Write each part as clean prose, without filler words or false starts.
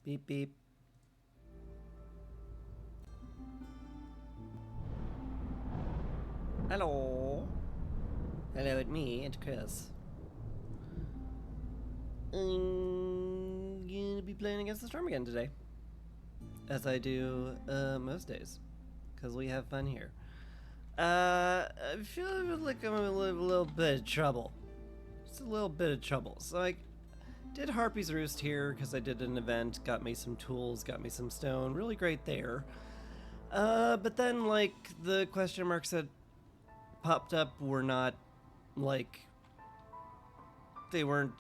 Beep beep. Hello. Hello, it's me, it's Chris. I'm gonna be playing against the storm again today. As I do most days. Because we have fun here. I feel like I'm in a little bit of trouble. Just a little bit of trouble. So I did Harpy's Roost here because I did an event, got me some tools, got me some stone. Really great there. But then, like, the question marks that popped up were not, like, they weren't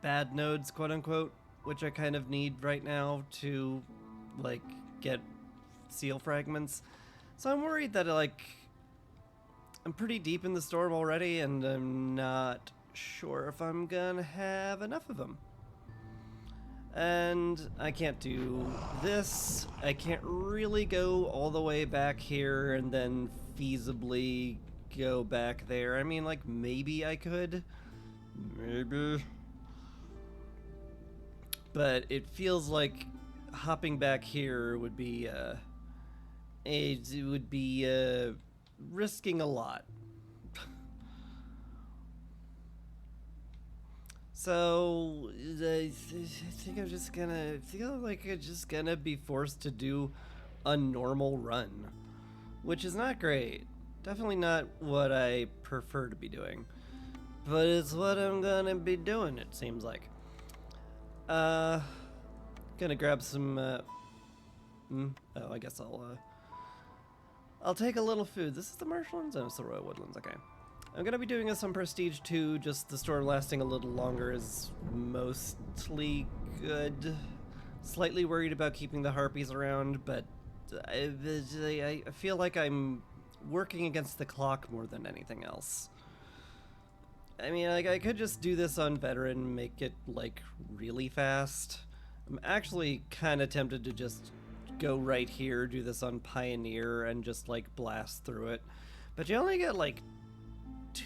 bad nodes, quote unquote, which I kind of need right now to, like, get seal fragments. So I'm worried that, like, I'm pretty deep in the storm already, and I'm not sure if I'm gonna have enough of them. And I can't do this. I can't really go all the way back here and then feasibly go back there. I mean, like, maybe I could. Maybe. But it feels like hopping back here would be, it would be, risking a lot. So I think I'm just gonna feel like I'm just gonna be forced to do a normal run, which is not great. Definitely not what I prefer to be doing, but it's what I'm gonna be doing. It seems like. Gonna grab some. Oh, I guess I'll take a little food. This is the Marshlands? Oh, it's the Royal Woodlands. Okay. I'm gonna be doing this on Prestige 2, just the storm lasting a little longer is mostly good. Slightly worried about keeping the Harpies around, but I feel like I'm working against the clock more than anything else. I mean, like, I could just do this on Veteran, make it, like, really fast. I'm actually kind of tempted to just go right here, do this on Pioneer, and just, like, blast through it. But you only get, like,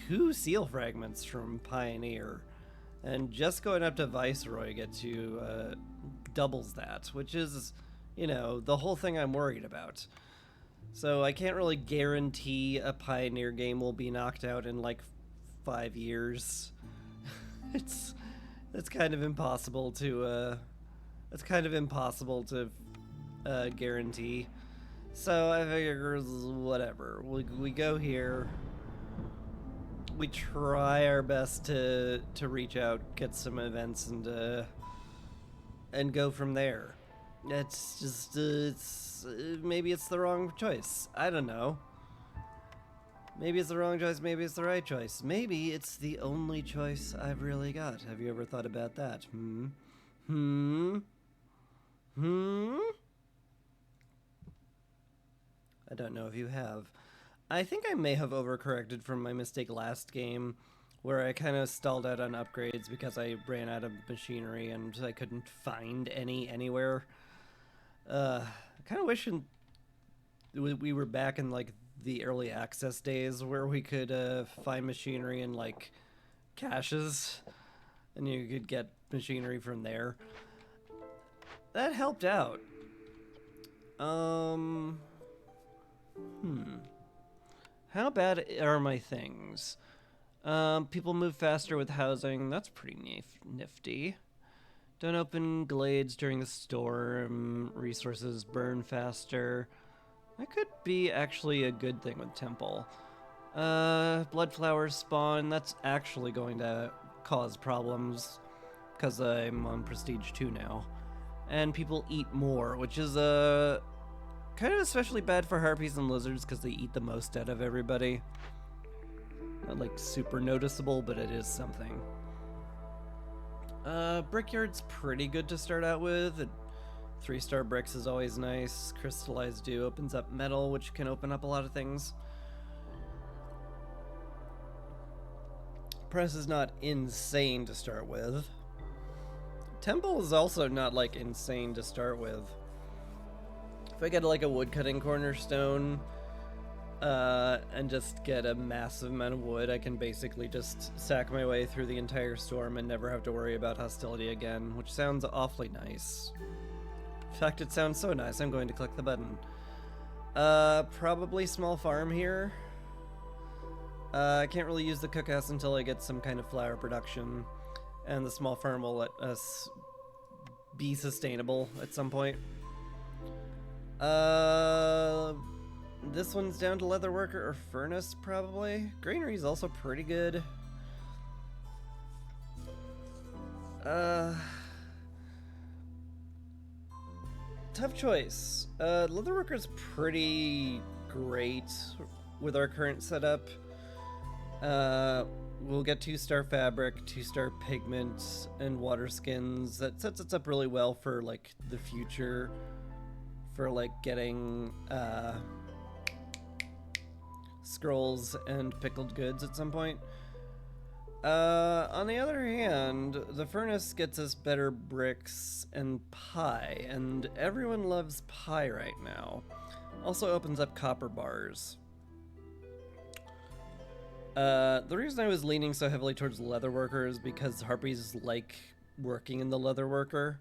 2 seal fragments from Pioneer, and just going up to Viceroy gets you doubles that, which is, you know, the whole thing I'm worried about. So I can't really guarantee a Pioneer game will be knocked out in like 5 years. it's kind of impossible to guarantee. So I figure whatever. We go here. We try our best to reach out, get some events, and go from there. It's just maybe it's the wrong choice. I don't know. Maybe it's the wrong choice. Maybe it's the right choice. Maybe it's the only choice I've really got. Have you ever thought about that? I don't know if you have. I think I may have overcorrected from my mistake last game, where I kind of stalled out on upgrades because I ran out of machinery and I couldn't find any anywhere. I kind of wish we were back in, like, the early access days where we could find machinery in, like, caches, and you could get machinery from there. That helped out. How bad are my things? People move faster with housing. That's pretty nifty. Don't open glades during the storm. Resources burn faster. That could be actually a good thing with Temple. Blood flowers spawn. That's actually going to cause problems because I'm on Prestige 2 now. And people eat more, which is kind of especially bad for harpies and lizards because they eat the most out of everybody. Not like super noticeable, but it is something. Brickyard's pretty good to start out with. 3-star bricks is always nice. Crystallized dew opens up metal, which can open up a lot of things. Press is not insane to start with. Temple is also not, like, insane to start with. If I get, like, a woodcutting cornerstone, and just get a massive amount of wood, I can basically just sack my way through the entire storm and never have to worry about hostility again, which sounds awfully nice. In fact, it sounds so nice, I'm going to click the button. Probably small farm here. I can't really use the cookhouse until I get some kind of flour production, and the small farm will let us be sustainable at some point. This one's down to leatherworker or furnace, probably. Granary's also pretty good. Tough choice. Leatherworker's pretty great with our current setup. We'll get 2-star fabric, 2-star pigment, and water skins. That sets us up really well for like the future, for like getting scrolls and pickled goods at some point. On the other hand, the furnace gets us better bricks and pie, and everyone loves pie right now. Also opens up copper bars. The reason I was leaning so heavily towards leatherworker is because harpies like working in the leatherworker.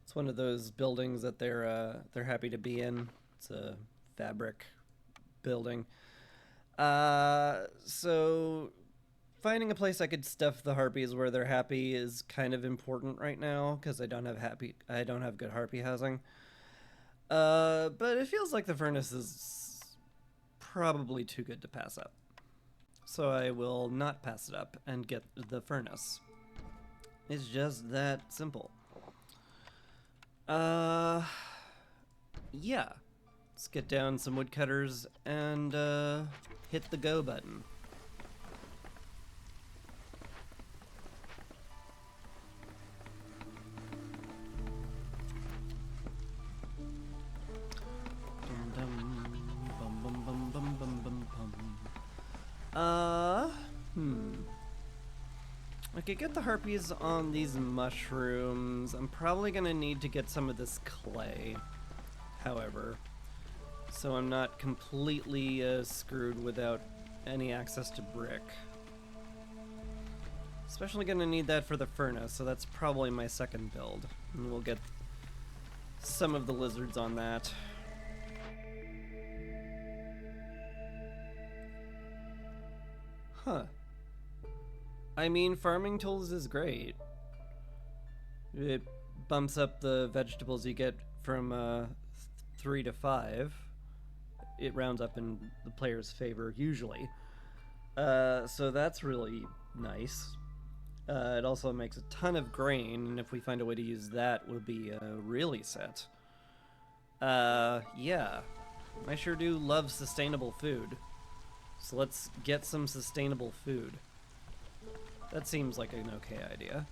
It's one of those buildings that they're happy to be in. It's a fabric building. So finding a place I could stuff the harpies where they're happy is kind of important right now because I don't have good harpy housing. But it feels like the furnace is probably too good to pass up. So I will not pass it up and get the furnace. It's just that simple. Yeah. Let's get down some woodcutters and hit the go button. I could get the harpies on these mushrooms. I'm probably gonna need to get some of this clay, however, so I'm not completely screwed without any access to brick. Especially gonna need that for the furnace, so that's probably my second build. And we'll get some of the lizards on that. Huh. I mean, farming tools is great. It bumps up the vegetables you get from 3 to 5. It rounds up in the player's favor, usually. So that's really nice. It also makes a ton of grain, and if we find a way to use that, we'll be really set. Yeah. I sure do love sustainable food. So let's get some sustainable food. That seems like an okay idea.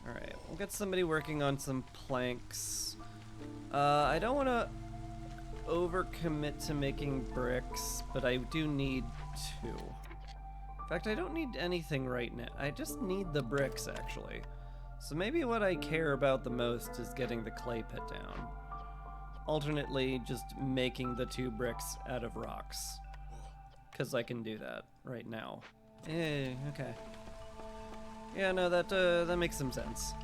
Alright, we'll get somebody working on some planks. I don't want to overcommit to making bricks, but I do need 2. In fact, I don't need anything right now. I just need the bricks, actually. So maybe what I care about the most is getting the clay pit down. Alternately, just making the 2 bricks out of rocks. Because I can do that right now. Okay. Yeah, no, that makes some sense.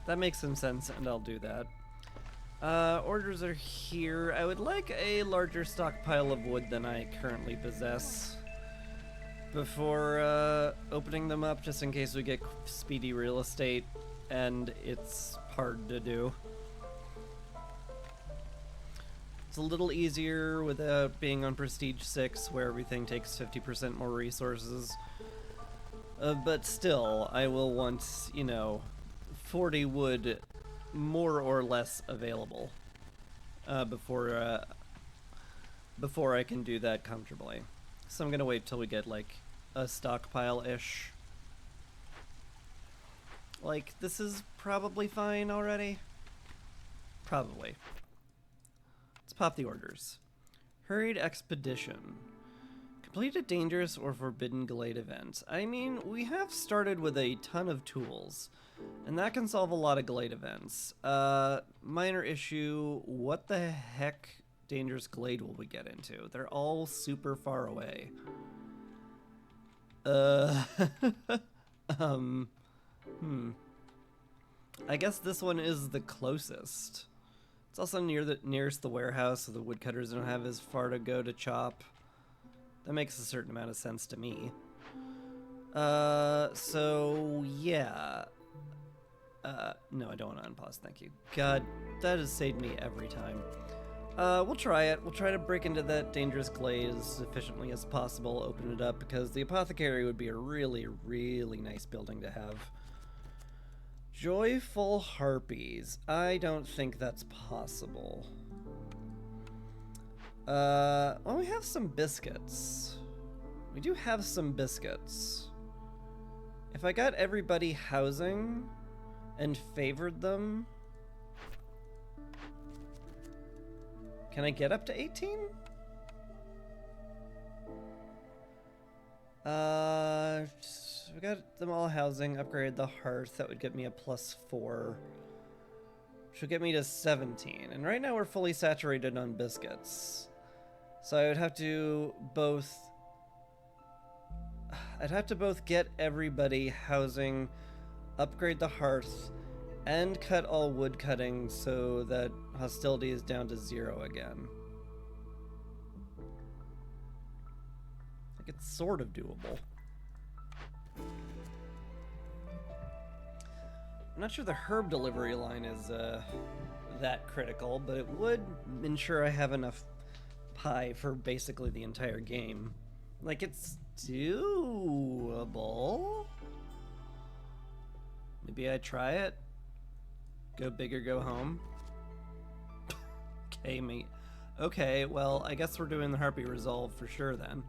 That makes some sense, and I'll do that. Orders are here. I would like a larger stockpile of wood than I currently possess before opening them up, just in case we get speedy real estate, and it's hard to do. It's a little easier without being on Prestige 6, where everything takes 50% more resources. But still, I will want, 40 wood more or less available before I can do that comfortably. So I'm gonna wait till we get, like, a stockpile-ish. Like, this is probably fine already? Probably. Let's pop the orders. Hurried expedition. Complete a dangerous or forbidden glade event. I mean, we have started with a ton of tools, and that can solve a lot of glade events. Minor issue, what the heck dangerous glade will we get into? They're all super far away. I guess this one is the closest. It's also nearest the warehouse, so the woodcutters don't have as far to go to chop. That makes a certain amount of sense to me. So yeah. No, I don't want to unpause, thank you. God, that has saved me every time. We'll try it. We'll try to break into that dangerous glade as efficiently as possible, open it up, because the apothecary would be a really, really nice building to have. Joyful harpies. I don't think that's possible. Well, we have some biscuits. We do have some biscuits. If I got everybody housing and favored them, can I get up to 18? We got them all housing, upgrade the hearth, that would get me a +4. Which would get me to 17. And right now we're fully saturated on biscuits. So I would have to both... I'd have to both get everybody housing, upgrade the hearth, and cut all wood cutting so that hostility is down to 0 again. Like, it's sort of doable. I'm not sure the herb delivery line is that critical, but it would ensure I have enough pie for basically the entire game. Like, it's doable. Maybe I try it. Go big or go home. Okay, mate. Okay, well, I guess we're doing the Harpy Resolve for sure then.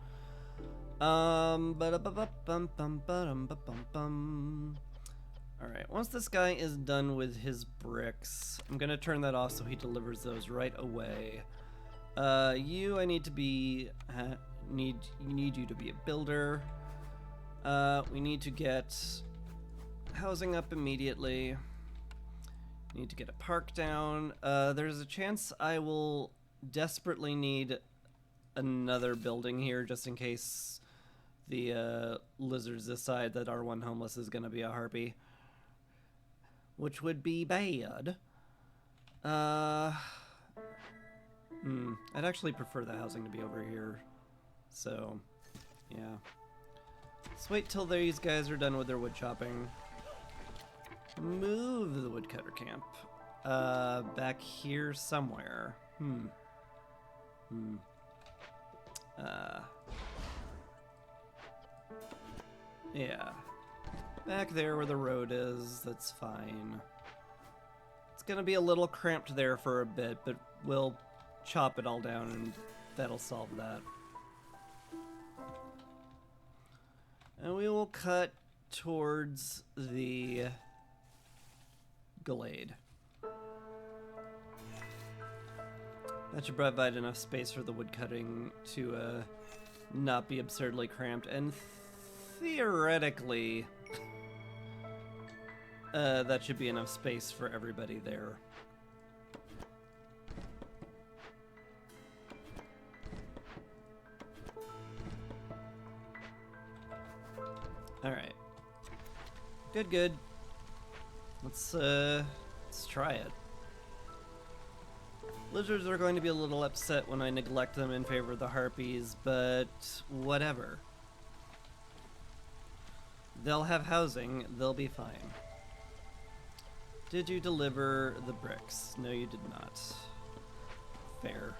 Alright, once this guy is done with his bricks, I'm gonna turn that off so he delivers those right away. You, I need to be, need you to be a builder. We need to get housing up immediately. Need to get a park down. There's a chance I will desperately need another building here just in case the lizards decide that our one homeless is gonna be a harpy. Which would be bad. I'd actually prefer the housing to be over here. So, yeah. Let's wait till these guys are done with their wood chopping. Move the woodcutter camp. Back here somewhere. Yeah. Back there where the road is, that's fine. It's gonna be a little cramped there for a bit, but we'll chop it all down and that'll solve that. And we will cut towards the glade. That should provide enough space for the wood cutting to not be absurdly cramped, and theoretically that should be enough space for everybody there. Alright. Good. Let's try it. Lizards are going to be a little upset when I neglect them in favor of the harpies, but whatever. They'll have housing, they'll be fine. Did you deliver the bricks? No, you did not. Fair.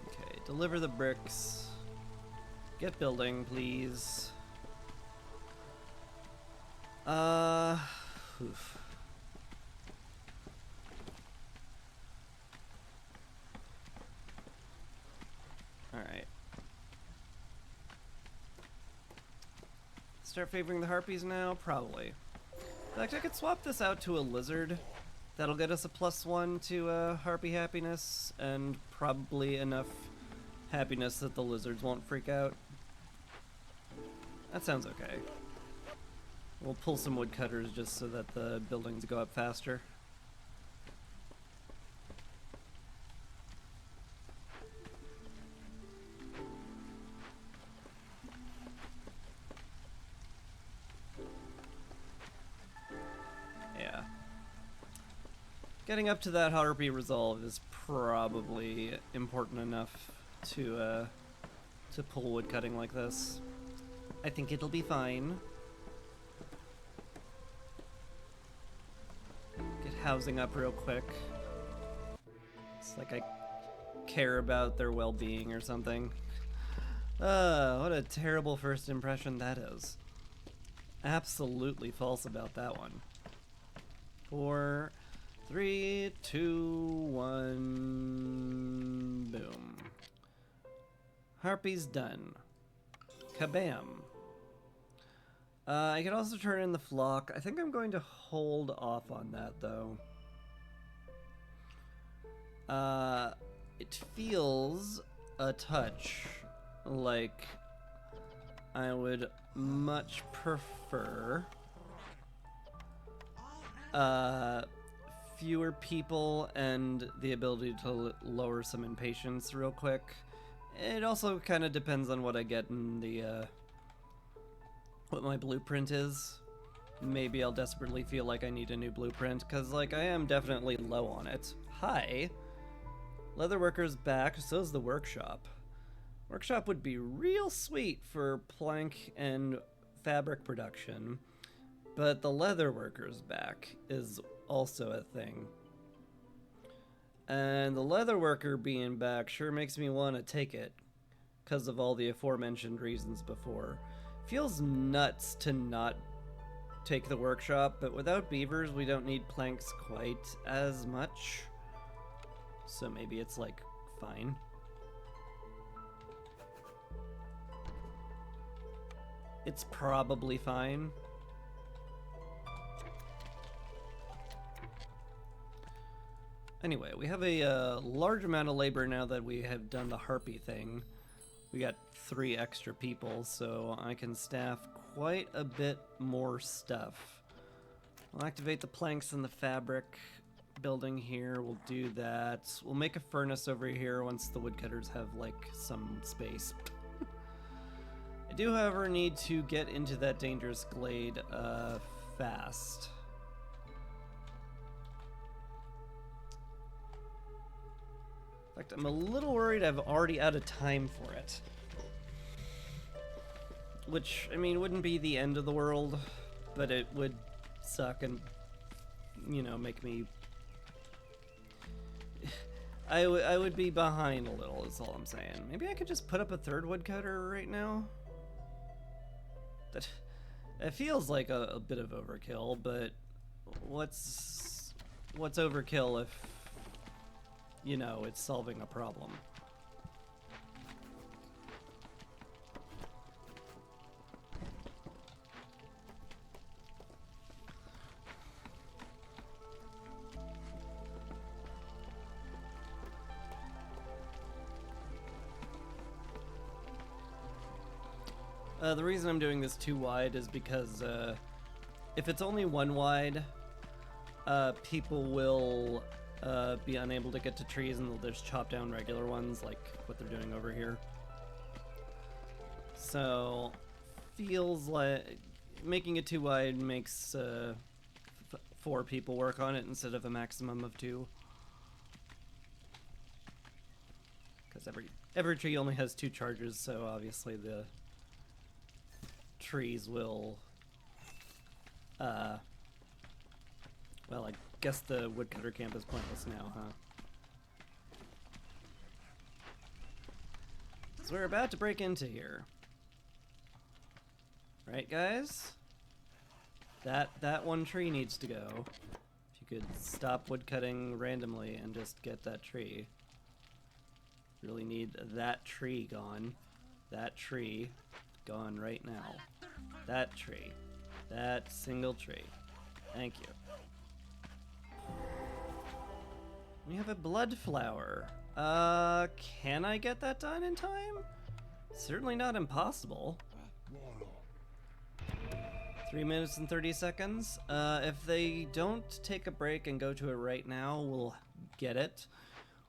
Okay, deliver the bricks. Get building, please. Oof. Alright. Start favoring the harpies now? Probably. In fact, I could swap this out to a lizard. That'll get us a +1 to Harpy happiness, and probably enough happiness that the lizards won't freak out. That sounds okay. We'll pull some woodcutters just so that the buildings go up faster. Yeah. Getting up to that Harpy resolve is probably important enough to pull woodcutting like this. I think it'll be fine. Get housing up real quick. It's like I care about their well-being or something. What a terrible first impression that is. Absolutely false about that one. 4, 3, 2, 1, boom. Harpy's done. Kabam. I could also turn in the flock. I think I'm going to hold off on that, though. It feels a touch like I would much prefer fewer people and the ability to lower some impatience real quick. It also kind of depends on what I get in the what my blueprint is. Maybe I'll desperately feel like I need a new blueprint, because like I am definitely low on it. Hi! Leatherworker's back, so's the workshop. Workshop would be real sweet for plank and fabric production, but the leatherworker's back is also a thing. And the leatherworker being back sure makes me want to take it, because of all the aforementioned reasons before. Feels nuts to not take the workshop, but without beavers we don't need planks quite as much. So maybe it's like fine. It's probably fine. Anyway, we have a large amount of labor now that we have done the Harpy thing. We got 3 extra people, so I can staff quite a bit more stuff. We'll activate the planks and the fabric building here. We'll do that. We'll make a furnace over here once the woodcutters have, like, some space. I do, however, need to get into that dangerous glade fast. In fact, I'm a little worried I'm already out of time for it. Which, I mean, wouldn't be the end of the world, but it would suck and, you know, make me... I would be behind a little, is all I'm saying. Maybe I could just put up a 3rd woodcutter right now? It feels like a bit of overkill, but what's overkill if, you know, it's solving a problem? The reason I'm doing this 2 wide is because if it's only 1 wide, people will be unable to get to trees and they'll just chop down regular ones like what they're doing over here. So, feels like making it 2 wide makes 4 people work on it instead of a maximum of 2. Because every tree only has 2 charges, so obviously the trees will, well, I guess the woodcutter camp is pointless now, huh? So we're about to break into here. Right, guys? That one tree needs to go. If you could stop woodcutting randomly and just get that tree. Really need that tree gone. That tree gone right now. That tree. That single tree. Thank you. We have a blood flower. Can I get that done in time? Certainly not impossible. 3 minutes and 30 seconds. If they don't take a break and go to it right now, we'll get it,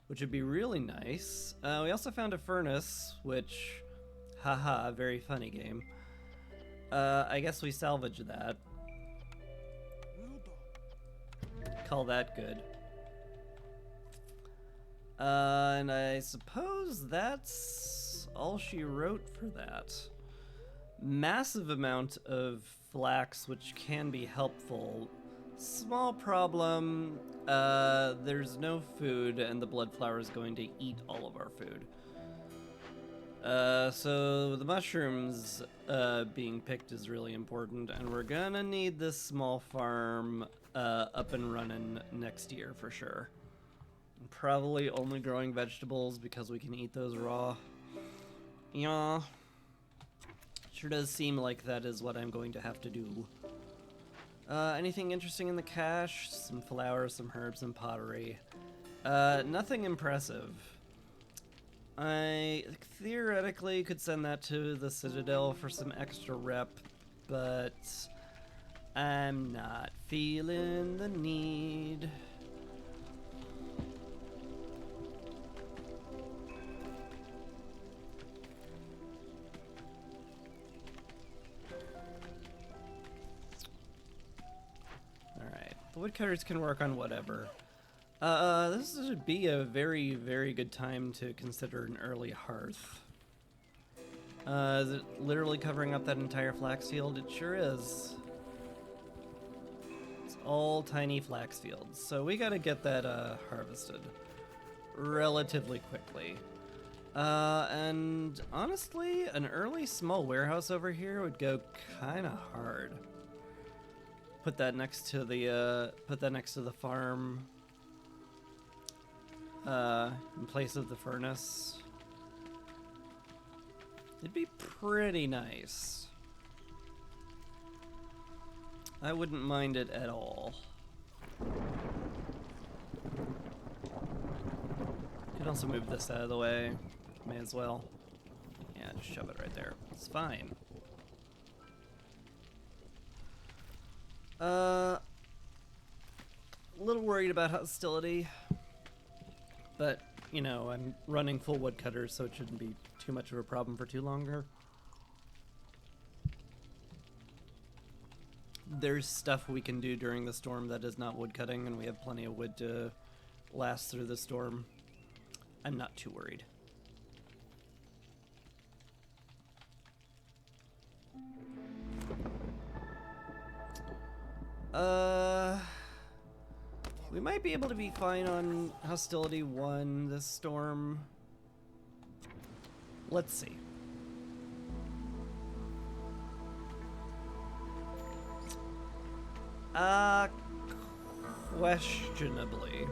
which would be really nice. We also found a furnace, which, haha, very funny game. I guess we salvage that. Call that good. And I suppose that's all she wrote for that. Massive amount of flax, which can be helpful. Small problem, there's no food and the blood flower is going to eat all of our food. So the mushrooms being picked is really important, and we're gonna need this small farm up and running next year for sure. Probably only growing vegetables because we can eat those raw. Yeah. Sure does seem like that is what I'm going to have to do. Anything interesting in the cache? Some flowers, some herbs, and pottery. Nothing impressive. I theoretically could send that to the Citadel for some extra rep, but I'm not feeling the need. The woodcutters can work on whatever. This would be a very, very good time to consider an early hearth. Is it literally covering up that entire flax field? It sure is. It's all tiny flax fields, so we gotta get that harvested relatively quickly. And honestly, an early small warehouse over here would go kinda hard. Put that next to the farm, in place of the furnace. It'd be pretty nice. I wouldn't mind it at all. Could also move this out of the way. May as well. Yeah, just shove it right there. It's fine. A little worried about hostility, but, you know, I'm running full woodcutters, so it shouldn't be too much of a problem for too longer. There's stuff we can do during the storm that is not woodcutting, and we have plenty of wood to last through the storm. I'm not too worried. We might be able to be fine on Hostility 1 this storm. Let's see. Questionably.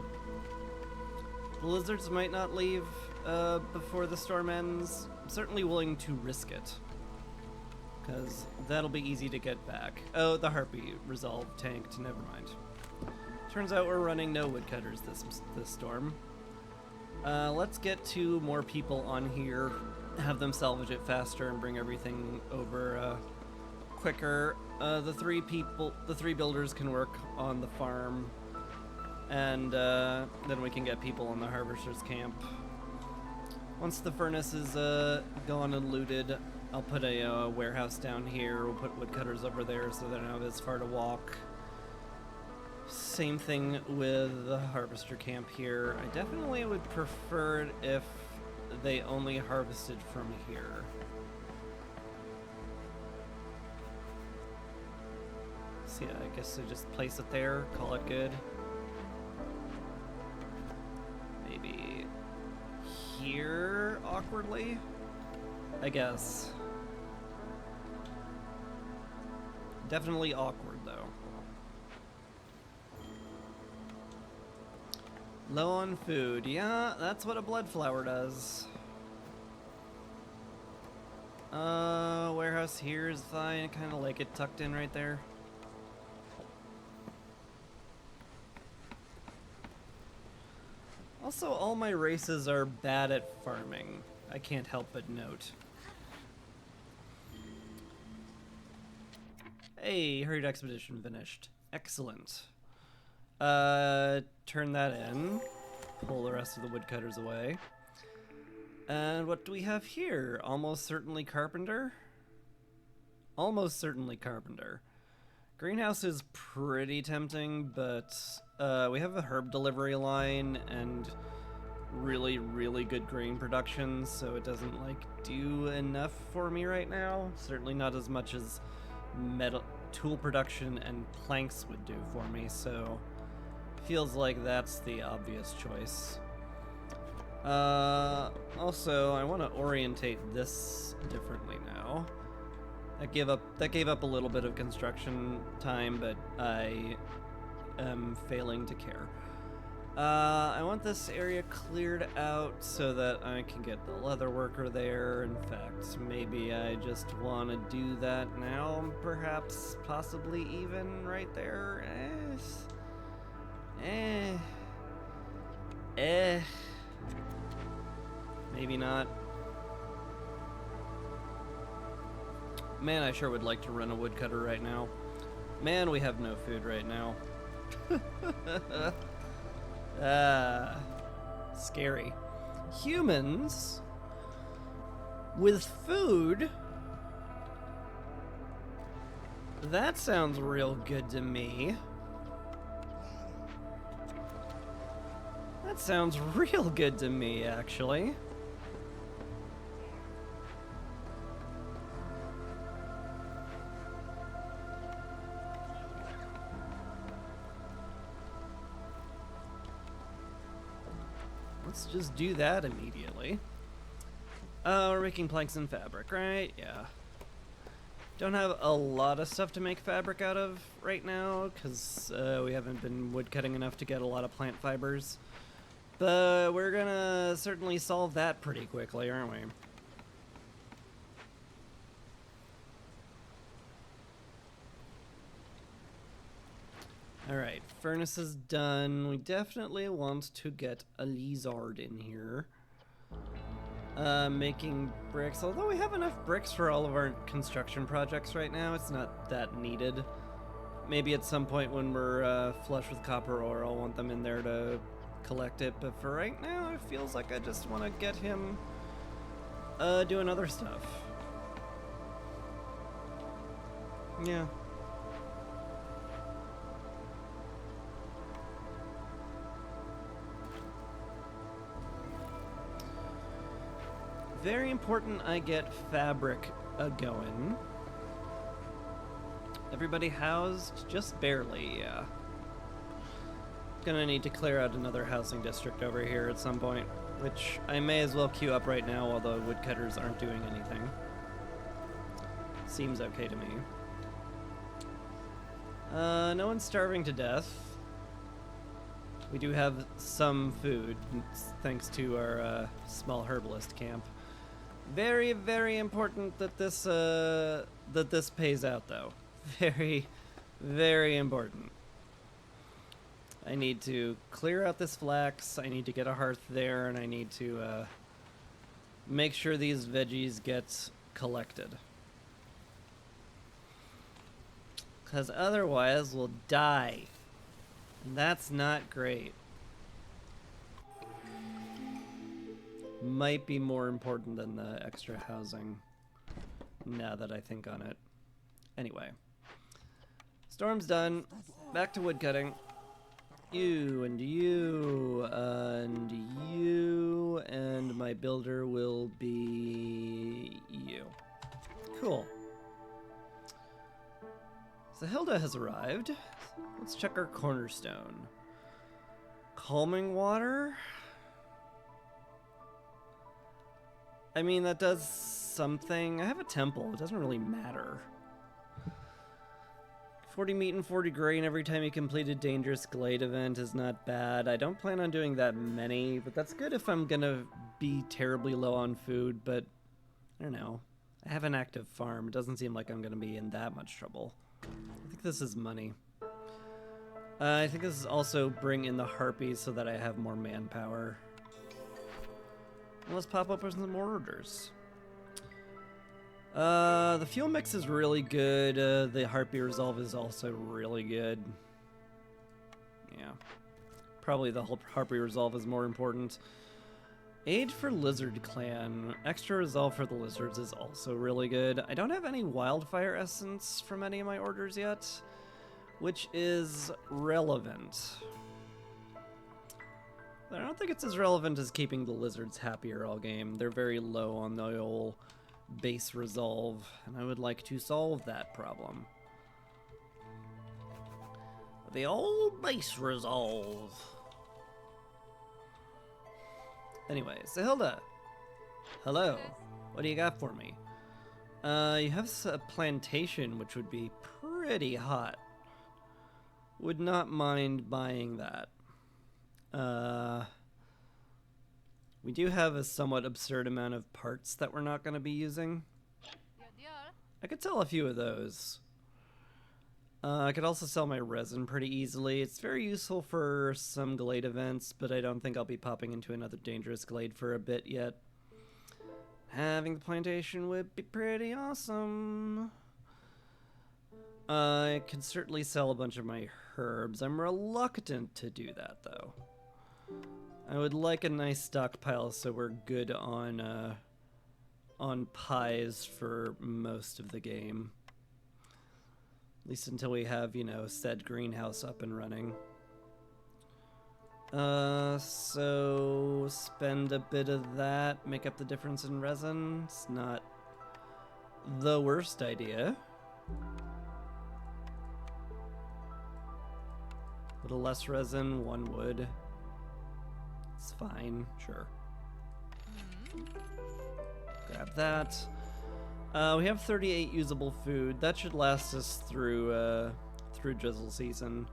The lizards might not leave before the storm ends. I'm certainly willing to risk it, because that'll be easy to get back. Oh, the Harpy resolved, tanked, never mind. Turns out we're running no woodcutters this storm. Let's get 2 more people on here, have them salvage it faster and bring everything over quicker. The 3 builders can work on the farm, and then we can get people on the harvester's camp. Once the furnace is gone and looted, I'll put a warehouse down here. We'll put woodcutters over there so they don't have as far to walk. Same thing with the harvester camp here. I definitely would prefer it if they only harvested from here. So yeah, I guess I just place it there, call it good. Maybe here, awkwardly? I guess. Definitely awkward, though. Low on food. Yeah, that's what a blood flower does. Warehouse here is fine. I kind of like it tucked in right there. Also, all my races are bad at farming. I can't help but note. Hey, hurried expedition finished. Excellent. Turn that in. Pull the rest of the woodcutters away. And what do we have here? Almost certainly carpenter? Almost certainly carpenter. Greenhouse is pretty tempting, but we have a herb delivery line and really, really good grain production, so it doesn't like do enough for me right now. Certainly not as much as metal tool production and planks would do for me, so feels like that's the obvious choice. Also, I want to orientate this differently now. That gave up a little bit of construction time, but I am failing to care. I want this area cleared out so that I can get the leather worker there. In fact, maybe I just want to do that now, perhaps, possibly even right there. Maybe not. Man, I sure would like to run a woodcutter right now. Man, we have no food right now. Scary. Humans with food? That sounds real good to me. That sounds real good to me, actually. Let's just do that immediately. We're making planks and fabric, right? Yeah. Don't have a lot of stuff to make fabric out of right now, because we haven't been woodcutting enough to get a lot of plant fibers. But we're gonna certainly solve that pretty quickly, aren't we? Alright, furnace is done. We definitely want to get a lizard in here. Making bricks. Although we have enough bricks for all of our construction projects right now, it's not that needed. Maybe at some point when we're flush with copper ore, I'll want them in there to collect it. But for right now, it feels like I just want to get him doing other stuff. Yeah. Very important I get fabric going. Everybody housed? Just barely, yeah. Gonna need to clear out another housing district over here at some point, which I may as well queue up right now while the woodcutters aren't doing anything. Seems okay to me. No one's starving to death. We do have some food, thanks to our small herbalist camp. Very, very important that this pays out, though. Very, very important. I need to clear out this flax, I need to get a hearth there, and I need to make sure these veggies get collected. Because otherwise we'll die. And that's not great. Might be more important than the extra housing, now that I think on it. Anyway. Storm's done. Back to woodcutting. You, and you, and you, and my builder will be you. Cool. So Hilda has arrived. Let's check our cornerstone. Calming water? I mean, that does something. I have a temple. It doesn't really matter. 40 meat and 40 grain every time you complete a dangerous glade event is not bad. I don't plan on doing that many, but that's good if I'm gonna be terribly low on food, but I don't know. I have an active farm. It doesn't seem like I'm gonna be in that much trouble. I think this is money. I think this is also bring in the harpies so that I have more manpower. Let's pop open some more orders. The fuel mix is really good. The harpy resolve is also really good. Yeah. Probably the whole harpy resolve is more important. Aid for Lizard Clan. Extra resolve for the lizards is also really good. I don't have any wildfire essence from any of my orders yet, which is relevant. But I don't think it's as relevant as keeping the lizards happier all game. They're very low on the old base resolve, and I would like to solve that problem. The old base resolve. Anyway, Sahilda. Hello. What do you got for me? You have a plantation, which would be pretty hot. Would not mind buying that. We do have a somewhat absurd amount of parts that we're not going to be using. I could sell a few of those. I could also sell my resin pretty easily. It's very useful for some Glade events, but I don't think I'll be popping into another dangerous Glade for a bit yet. Having the plantation would be pretty awesome. I could certainly sell a bunch of my herbs. I'm reluctant to do that, though. I would like a nice stockpile so we're good on pies for most of the game. At least until we have, you know, said greenhouse up and running. So spend a bit of that, make up the difference in resin. It's not the worst idea. A little less resin, 1 wood. It's fine, sure. Grab that. We have 38 usable food. That should last us through drizzle season.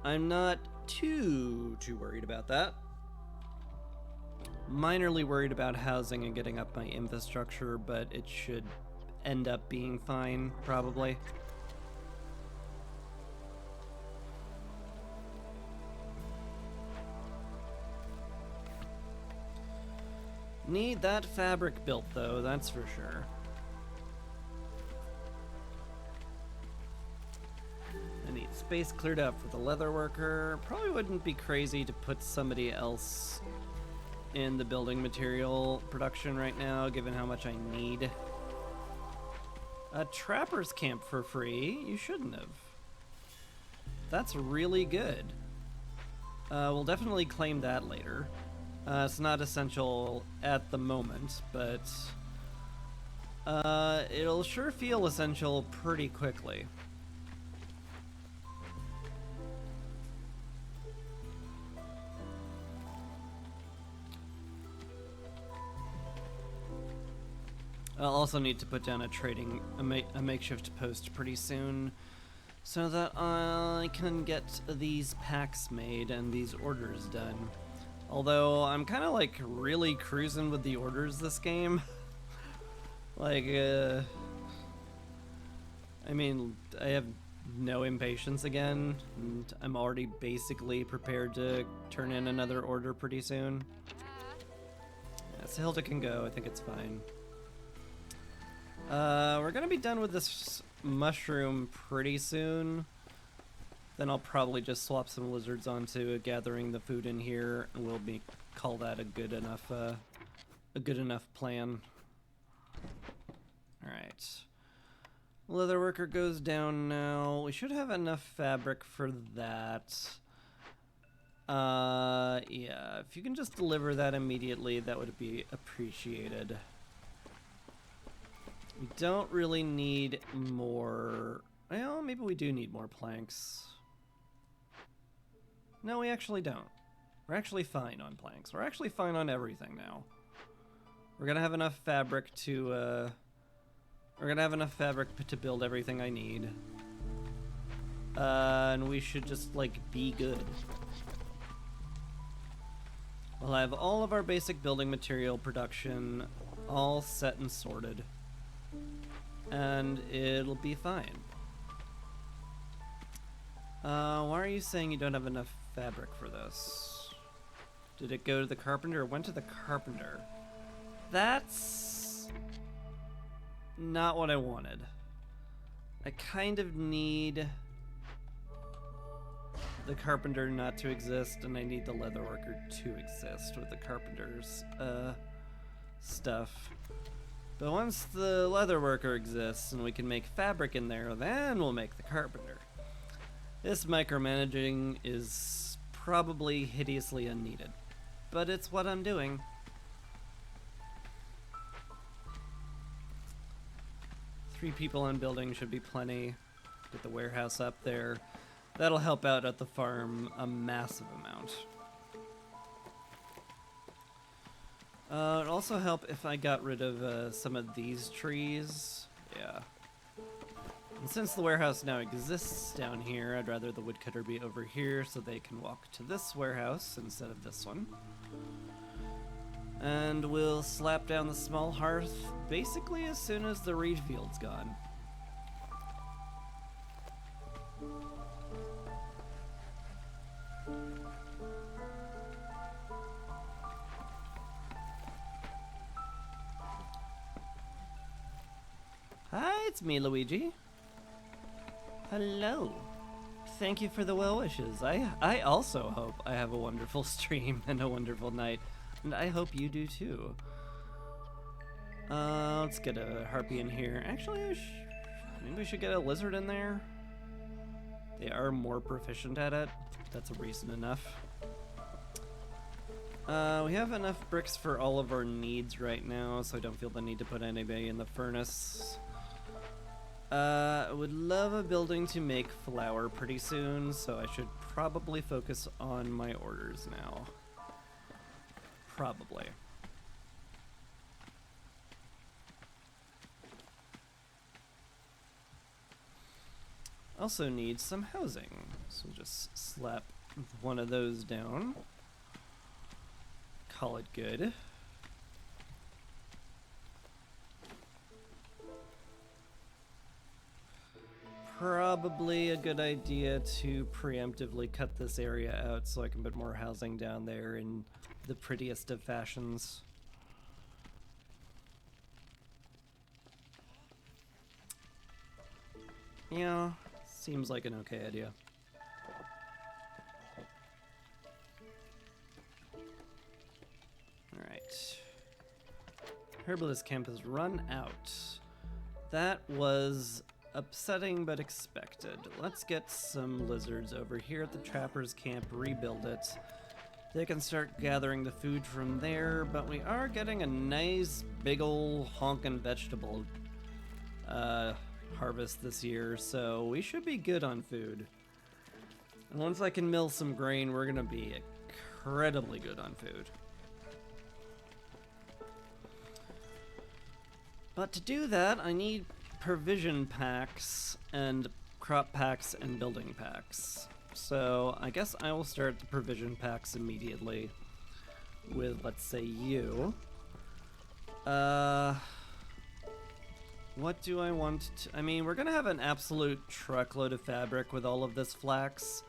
I'm not too worried about that. Minorly worried about housing and getting up my infrastructure, but it should end up being fine, probably. Need that fabric built, though, that's for sure. I need space cleared up for the leather worker. Probably wouldn't be crazy to put somebody else in the building material production right now, given how much I need. A trapper's camp for free? You shouldn't have. That's really good. We'll definitely claim that later. It's not essential at the moment, but it'll sure feel essential pretty quickly. I'll also need to put down a makeshift post pretty soon, so that I can get these packs made and these orders done. Although I'm kind of like really cruising with the orders this game. Like, I mean, I have no impatience again, and I'm already basically prepared to turn in another order pretty soon. Yeah, Sahilda can go. I think it's fine. We're gonna be done with this mushroom pretty soon. Then I'll probably just swap some lizards onto gathering the food in here, and we'll call that a good enough plan. All right, leather worker goes down now. We should have enough fabric for that. Yeah, if you can just deliver that immediately, that would be appreciated. We don't really need more. Well, maybe we do need more planks. No, we actually don't. We're actually fine on planks. We're actually fine on everything now. We're gonna have enough fabric to, to build everything I need. And we should just, like, be good. We'll have all of our basic building material production all set and sorted. And it'll be fine. Why are you saying you don't have enough fabric for this? Did it go to the carpenter or went to the carpenter? That's not what I wanted. I kind of need the carpenter not to exist, and I need the leatherworker to exist with the carpenter's stuff. But once the leatherworker exists and we can make fabric in there, then we'll make the carpenter. This micromanaging is probably hideously unneeded, but it's what I'm doing. Three people on building should be plenty. Get the warehouse up there. That'll help out at the farm a massive amount. It'd also help if I got rid of some of these trees. Yeah. And since the warehouse now exists down here, I'd rather the woodcutter be over here so they can walk to this warehouse instead of this one. And we'll slap down the small hearth basically as soon as the reed field's gone. Hi, it's me, Luigi. Hello. Thank you for the well wishes. I also hope I have a wonderful stream and a wonderful night. And I hope you do too. Let's get a harpy in here. Actually, maybe we should get a lizard in there. They are more proficient at it. That's a reason enough. We have enough bricks for all of our needs right now, so I don't feel the need to put anybody in the furnace. I would love a building to make flour pretty soon, so I should probably focus on my orders now. Probably. Also need some housing, so just slap one of those down. Call it good. Probably a good idea to preemptively cut this area out so I can put more housing down there in the prettiest of fashions. Yeah, seems like an okay idea. Alright. Herbalist camp has run out. That was upsetting but expected. Let's get some lizards over here at the trapper's camp, rebuild it. They can start gathering the food from there, but we are getting a nice big ol' honkin' vegetable harvest this year, so we should be good on food. And once I can mill some grain, we're gonna be incredibly good on food. But to do that, I need provision packs and crop packs and building packs. So I guess I will start the provision packs immediately with, let's say, you. What do I want to... I mean, we're gonna have an absolute truckload of fabric with all of this flax,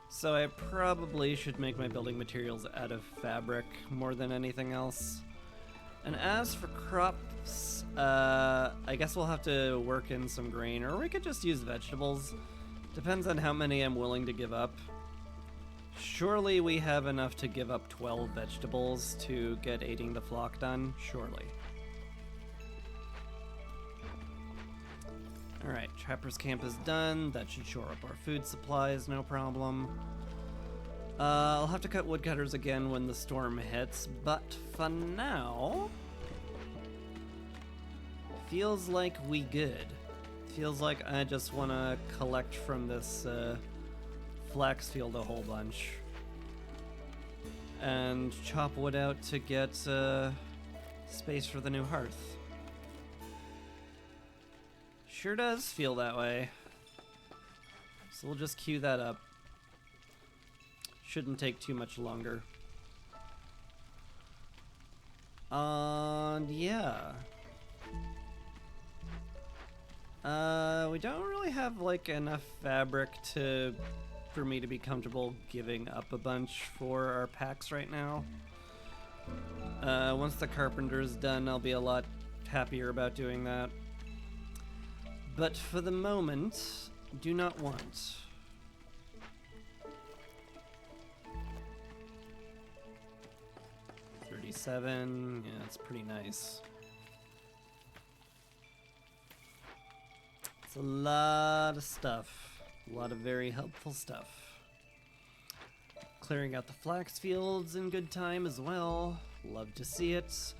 so I probably should make my building materials out of fabric more than anything else. And as for crops, I guess we'll have to work in some grain, or we could just use vegetables. Depends on how many I'm willing to give up. Surely we have enough to give up 12 vegetables to get aiding the flock done. Surely. Alright, Trapper's Camp is done. That should shore up our food supplies, no problem. I'll have to cut woodcutters again when the storm hits, but for now... feels like we good. Feels like I just want to collect from this flax field a whole bunch. And chop wood out to get space for the new hearth. Sure does feel that way. So we'll just queue that up. Shouldn't take too much longer. And yeah. We don't really have like enough fabric to for me to be comfortable giving up a bunch for our packs right now. Once the carpenter's done, I'll be a lot happier about doing that. But for the moment, do not want. $37, yeah, that's pretty nice. It's a lot of stuff. A lot of very helpful stuff. Clearing out the flax fields in good time as well. Love to see it.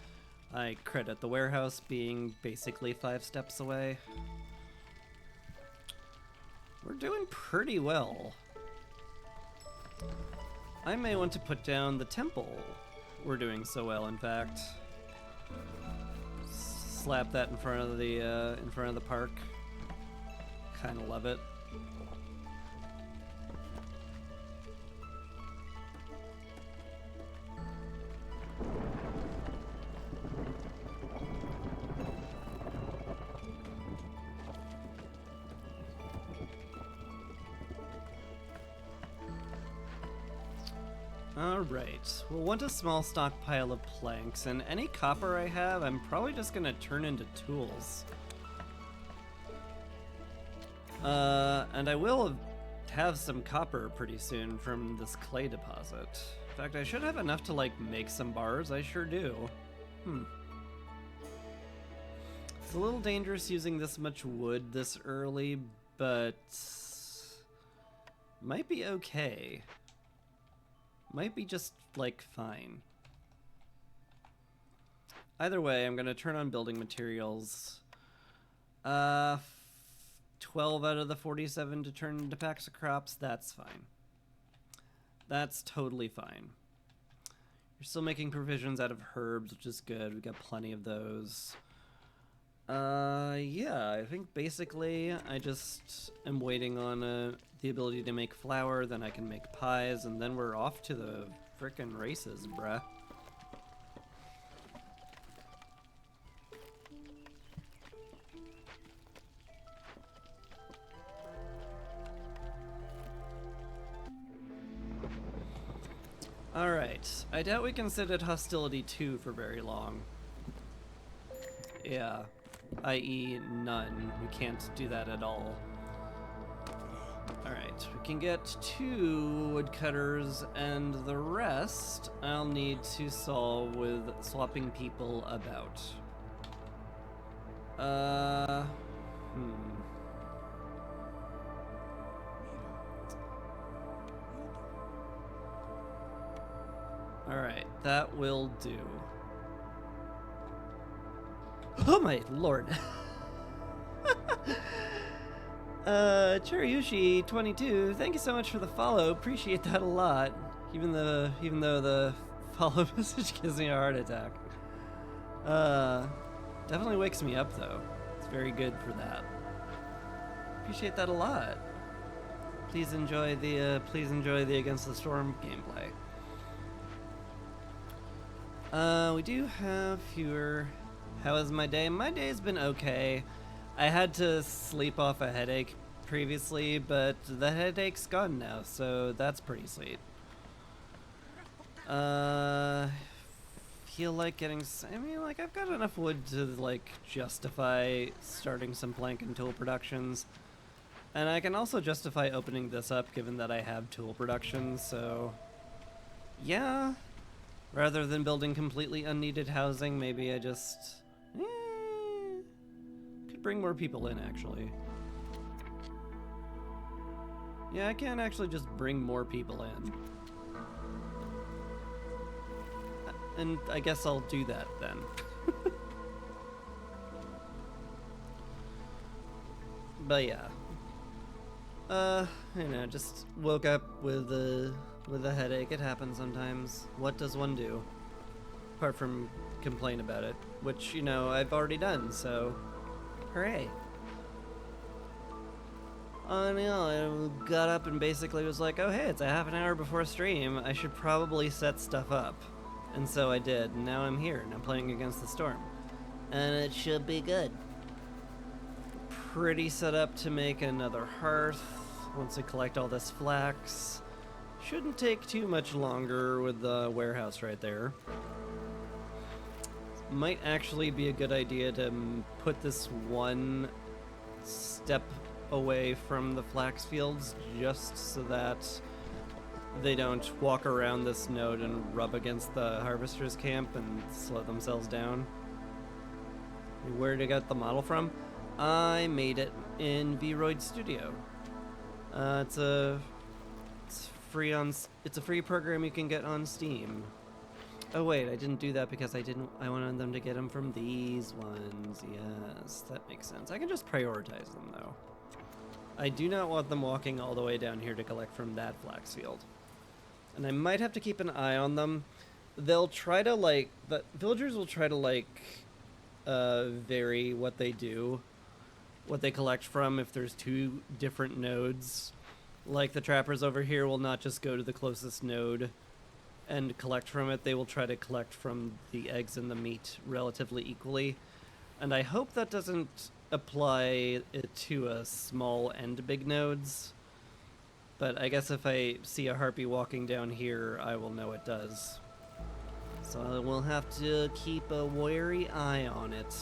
I credit the warehouse being basically 5 steps away. We're doing pretty well. I may want to put down the temple. We're doing so well, in fact. Slap that in front of the park. Kind of love it. Alright, we'll want a small stockpile of planks, and any copper I have, I'm probably just gonna turn into tools. And I will have some copper pretty soon from this clay deposit. In fact, I should have enough to, like, make some bars. I sure do. It's a little dangerous using this much wood this early, but might be okay. Might be just, like, fine. Either way, I'm gonna turn on building materials. 12 out of the 47 to turn into packs of crops, that's fine. That's totally fine. You're still making provisions out of herbs, which is good. We got plenty of those. Yeah, I think basically I just am waiting on the ability to make flour, then I can make pies, and then we're off to the frickin' races, bruh. Alright, I doubt we can sit at hostility 2 for very long. Yeah, i.e. none. We can't do that at all. Alright, we can get 2 woodcutters, and the rest I'll need to solve with swapping people about. Alright, that will do. Oh my lord. Cherryushi22, thank you so much for the follow. Appreciate that a lot. Even though the follow message gives me a heart attack. Definitely wakes me up though. It's very good for that. Appreciate that a lot. Please enjoy the Against the Storm gameplay. We do have fewer. How was my day? My day's been okay. I had to sleep off a headache previously, but the headache's gone now, so that's pretty sweet. Feel like getting. I mean, like, I've got enough wood to, like, justify starting some plank and tool productions. And I can also justify opening this up given that I have tool production, so. Yeah. Rather than building completely unneeded housing, maybe I just could bring more people in, actually. Yeah, I can actually just bring more people in. And I guess I'll do that then. But yeah. You know, just woke up with a headache. It happens sometimes. What does one do? Apart from complain about it, which, you know, I've already done, so hooray. You know, I got up and basically was like, oh hey, it's a half an hour before stream. I should probably set stuff up. And so I did, and now I'm here, and I'm playing Against the Storm. And it should be good. Pretty set up to make another hearth. once we collect all this flax. Shouldn't take too much longer with the warehouse right there. Might actually be a good idea to put this one step away from the flax fields just so that they don't walk around this node and rub against the harvester's camp and slow themselves down. Where did I get the model from? I made it in Vroid Studio. It's a free program you can get on Steam. Oh wait, I didn't do that because I wanted them to get them from these ones. Yes, that makes sense. I can just prioritize them though. I do not want them walking all the way down here to collect from that flax field. And I might have to keep an eye on them. They'll try to the villagers will try to vary what they do, what they collect from if there's two different nodes. Like the trappers over here will not just go to the closest node and collect from it. They will try to collect from the eggs and the meat relatively equally. And I hope that doesn't apply it to small and big nodes. But I guess if I see a harpy walking down here, I will know it does. So I will have to keep a wary eye on it.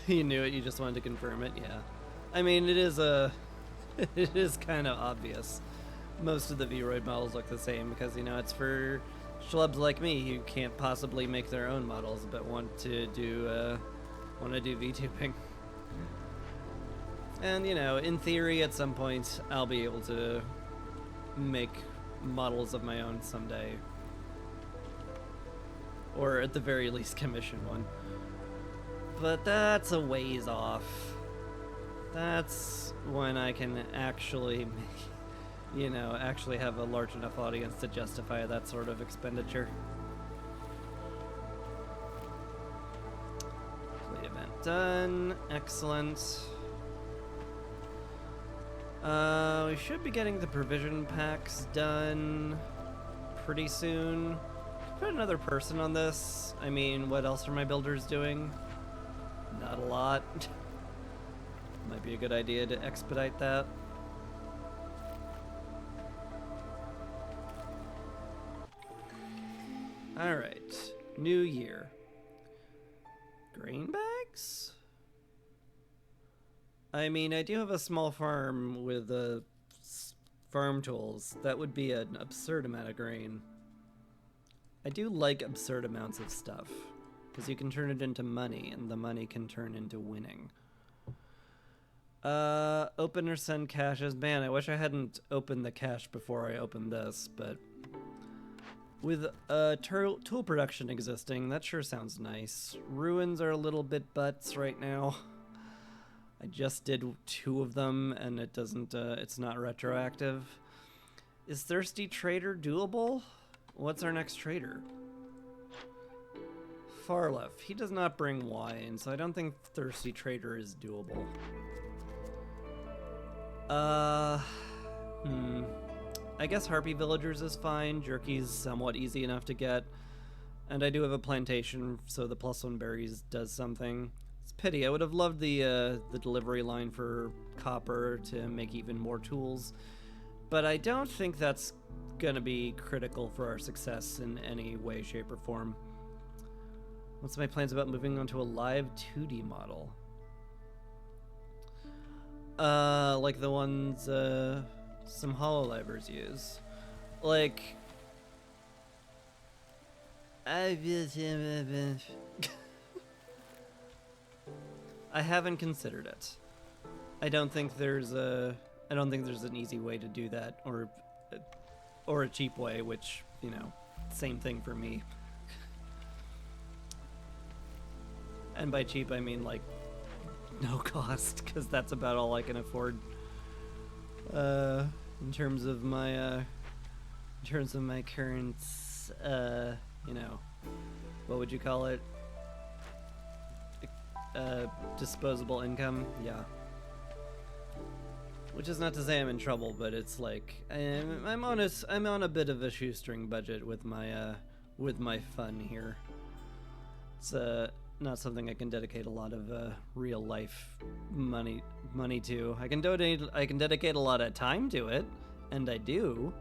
You knew it, you just wanted to confirm it, yeah. I mean, it is it is kind of obvious. Most of the Vroid models look the same because, you know, it's for schlubs like me who can't possibly make their own models but want to do VTubing. And, you know, in theory, at some point, I'll be able to make models of my own someday. Or at the very least, commission one. But that's a ways off. That's when I can actually make, you know, actually have a large enough audience to justify that sort of expenditure. Complete event done. Excellent. We should be getting the provision packs done pretty soon. Put another person on this. I mean, what else are my builders doing? Not a lot. Might be a good idea to expedite that. Alright. New year. Grain bags? I mean, I do have a small farm with farm tools. That would be an absurd amount of grain. I do like absurd amounts of stuff, because you can turn it into money, and the money can turn into winning. Open or send caches. Man, I wish I hadn't opened the cache before I opened this, but with tool production existing, that sure sounds nice. Ruins are a little bit butts right now. I just did 2 of them, and it doesn't, it's not retroactive. Is Thirsty Trader doable? What's our next trader? Farlef. He does not bring wine, so I don't think Thirsty Trader is doable. I guess Harpy Villagers is fine. Jerky's somewhat easy enough to get. And I do have a plantation, so the +1 berries does something. It's a pity. I would have loved the delivery line for copper to make even more tools. But I don't think that's gonna be critical for our success in any way, shape, or form. What's my plans about moving on to a live 2D model? Like the ones some Hololivers use. Like, I haven't considered it. I don't think there's an easy way to do that, or a cheap way, which, you know, same thing for me. And by cheap, I mean, like, no cost, because that's about all I can afford. In terms of my current, you know, what would you call it? Disposable income, yeah. Which is not to say I'm in trouble, but it's like I'm on a bit of a shoestring budget with my fun here. It's not something I can dedicate a lot of real life money to. I can dedicate a lot of time to it, and I do.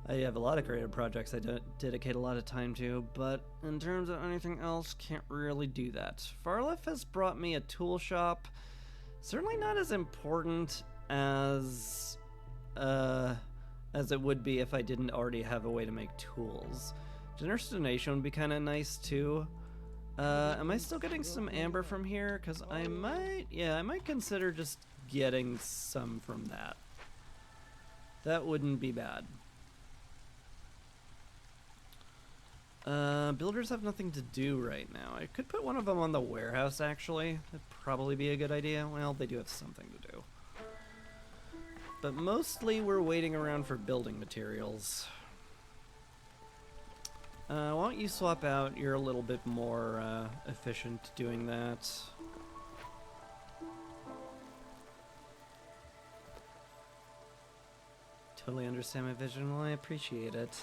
I have a lot of creative projects I dedicate a lot of time to, but in terms of anything else, can't really do that. Farlef has brought me a tool shop. Certainly not as important as it would be if I didn't already have a way to make tools. Generous donation would be kind of nice too. Am I still getting some amber from here? Because I might consider just getting some from that. That wouldn't be bad. Builders have nothing to do right now. I could put one of them on the warehouse, actually. That'd probably be a good idea. Well, they do have something to do. But mostly we're waiting around for building materials. Why don't you swap out? You're a little bit more efficient doing that. Totally understand my vision. Well, I appreciate it.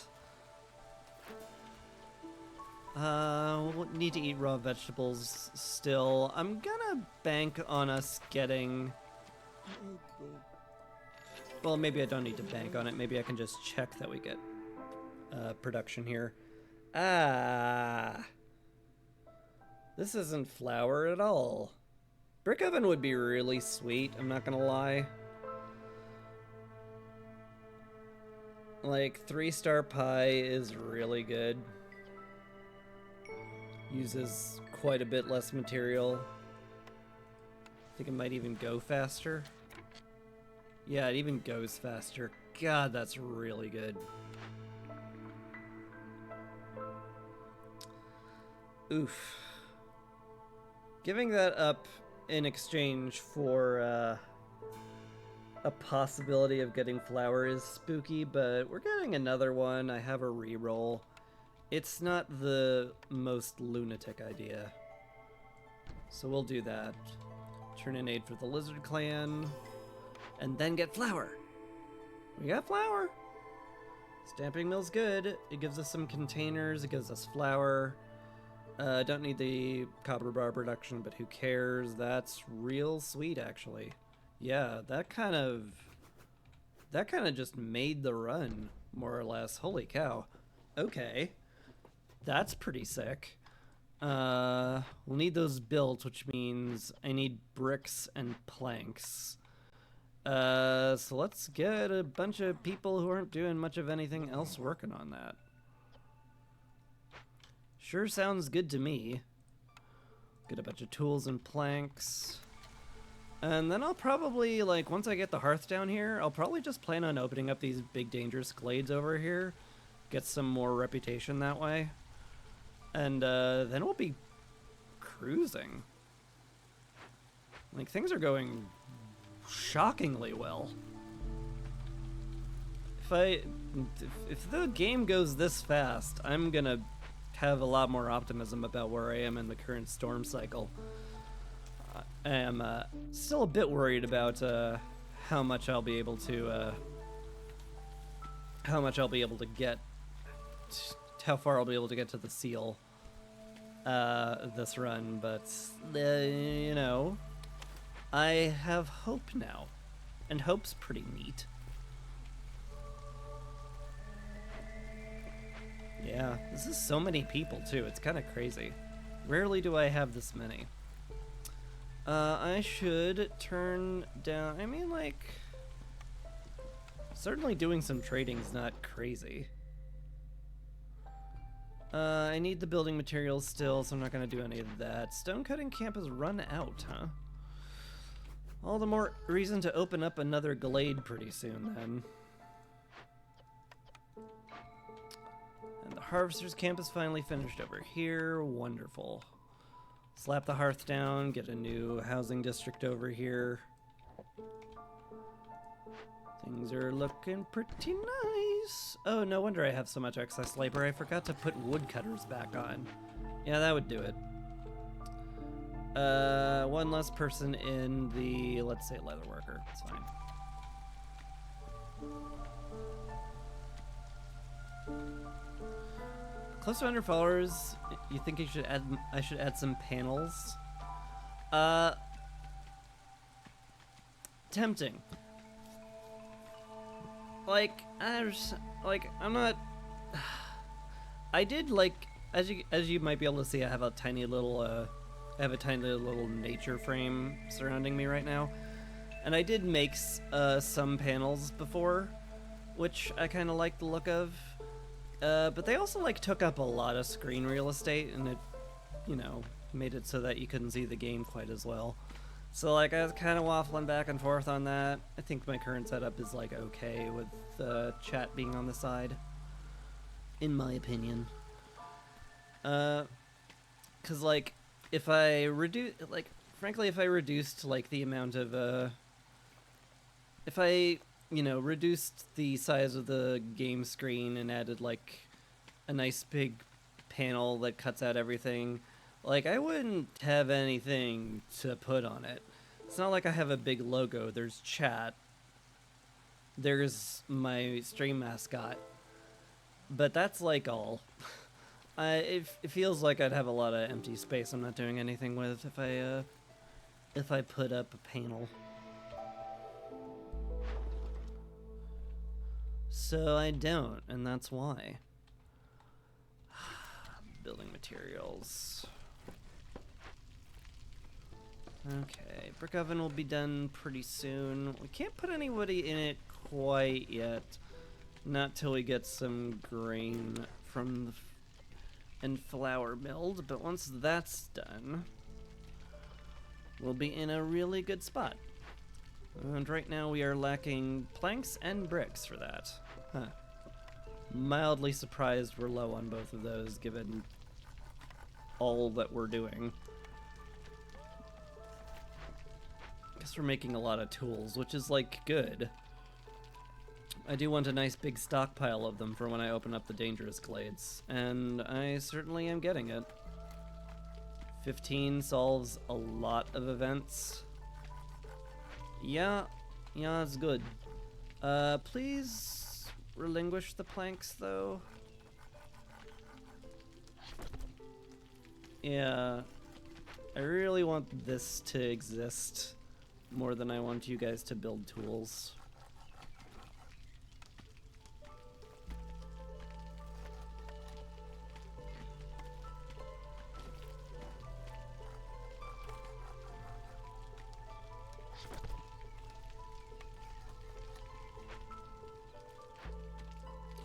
We'll need to eat raw vegetables still. I'm gonna bank on us getting... Well, maybe I don't need to bank on it. Maybe I can just check that we get production here. Ah! This isn't flour at all. Brick oven would be really sweet, I'm not gonna lie. Like, 3-star pie is really good. Uses quite a bit less material. I think it might even go faster. Yeah, it even goes faster. God, that's really good. Oof. Giving that up in exchange for a possibility of getting flour is spooky, but we're getting another one. I have a reroll. It's not the most lunatic idea. So we'll do that. Turn in aid for the Lizard Clan. And then get flour. We got flour. Stamping mill's good. It gives us some containers. It gives us flour. Don't need the copper bar production, but who cares? That's real sweet, actually. Yeah, that kind of just made the run, more or less. Holy cow. Okay. That's pretty sick. We'll need those built, which means I need bricks and planks. So let's get a bunch of people who aren't doing much of anything else working on that. Sure sounds good to me. Get a bunch of tools and planks. And then I'll probably, like, once I get the hearth down here, I'll probably just plan on opening up these big dangerous glades over here. Get some more reputation that way. And then we'll be cruising. Like, things are going shockingly well. If the game goes this fast, I'm gonna have a lot more optimism about where I am in the current storm cycle. I am still a bit worried about how much I'll be able to get, how far I'll be able to get to the seal this run, but you know, I have hope now, and hope's pretty neat. Yeah, this is so many people too, it's kind of crazy. Rarely do I have this many. I should turn down, I mean, like, certainly doing some trading's not crazy. I need the building materials still, so I'm not going to do any of that. Stone cutting camp has run out, huh? All the more reason to open up another glade pretty soon, then. And the harvester's camp is finally finished over here. Wonderful. Slap the hearth down, get a new housing district over here. Things are looking pretty nice. Oh, no wonder I have so much excess labor. I forgot to put woodcutters back on. Yeah, that would do it. One less person in the, let's say, leather worker. It's fine. Close to 100 followers. You think I should add some panels? Tempting. Like, I'm not. I did like, as you might be able to see, I have a tiny little nature frame surrounding me right now, and I did make some panels before, which I kind of like the look of. But they also like took up a lot of screen real estate, and it, you know, made it so that you couldn't see the game quite as well. So like I was kind of waffling back and forth on that. I think my current setup is like okay with the chat being on the side, in my opinion. Cause like if I reduced like the amount of if I reduced the size of the game screen and added like a nice big panel that cuts out everything, like I wouldn't have anything to put on it. It's not like I have a big logo. There's chat. There's my stream mascot. But that's like all. It feels like I'd have a lot of empty space I'm not doing anything with if I put up a panel. So I don't, and that's why. Building materials. Okay, brick oven will be done pretty soon. We can't put anybody in it quite yet. Not till we get some grain from the and flour milled, but once that's done, we'll be in a really good spot. And right now we are lacking planks and bricks for that. Huh. Mildly surprised we're low on both of those given all that we're doing. Guess we're making a lot of tools, which is like good. I do want a nice big stockpile of them for when I open up the dangerous glades, and I certainly am getting it. 15 solves a lot of events. Yeah, it's good. Please relinquish the planks, though. Yeah, I really want this to exist more than I want you guys to build tools.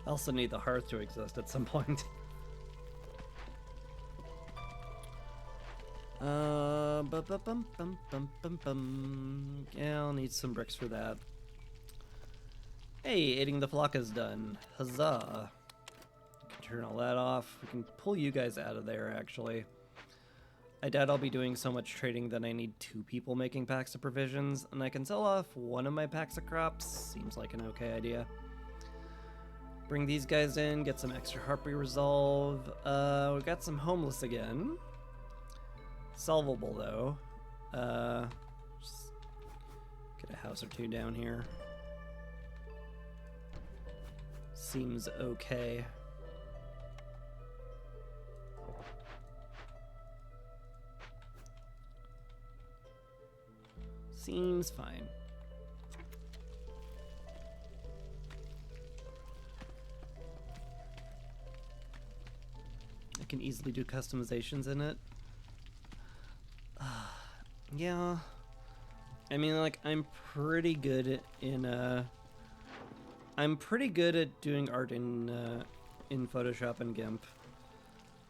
I also need the hearth to exist at some point. Yeah, I'll need some bricks for that. Hey, aiding the flock is done. Huzzah. We can turn all that off. We can pull you guys out of there, actually. I doubt I'll be doing so much trading that I need 2 people making packs of provisions, and I can sell off one of my packs of crops. Seems like an okay idea. Bring these guys in, get some extra harpy resolve. We got some homeless again. Solvable though. Just get a house or 2 down here. Seems okay. Seems fine. I can easily do customizations in it. Yeah. I mean, like, I'm pretty good at doing art in Photoshop and GIMP.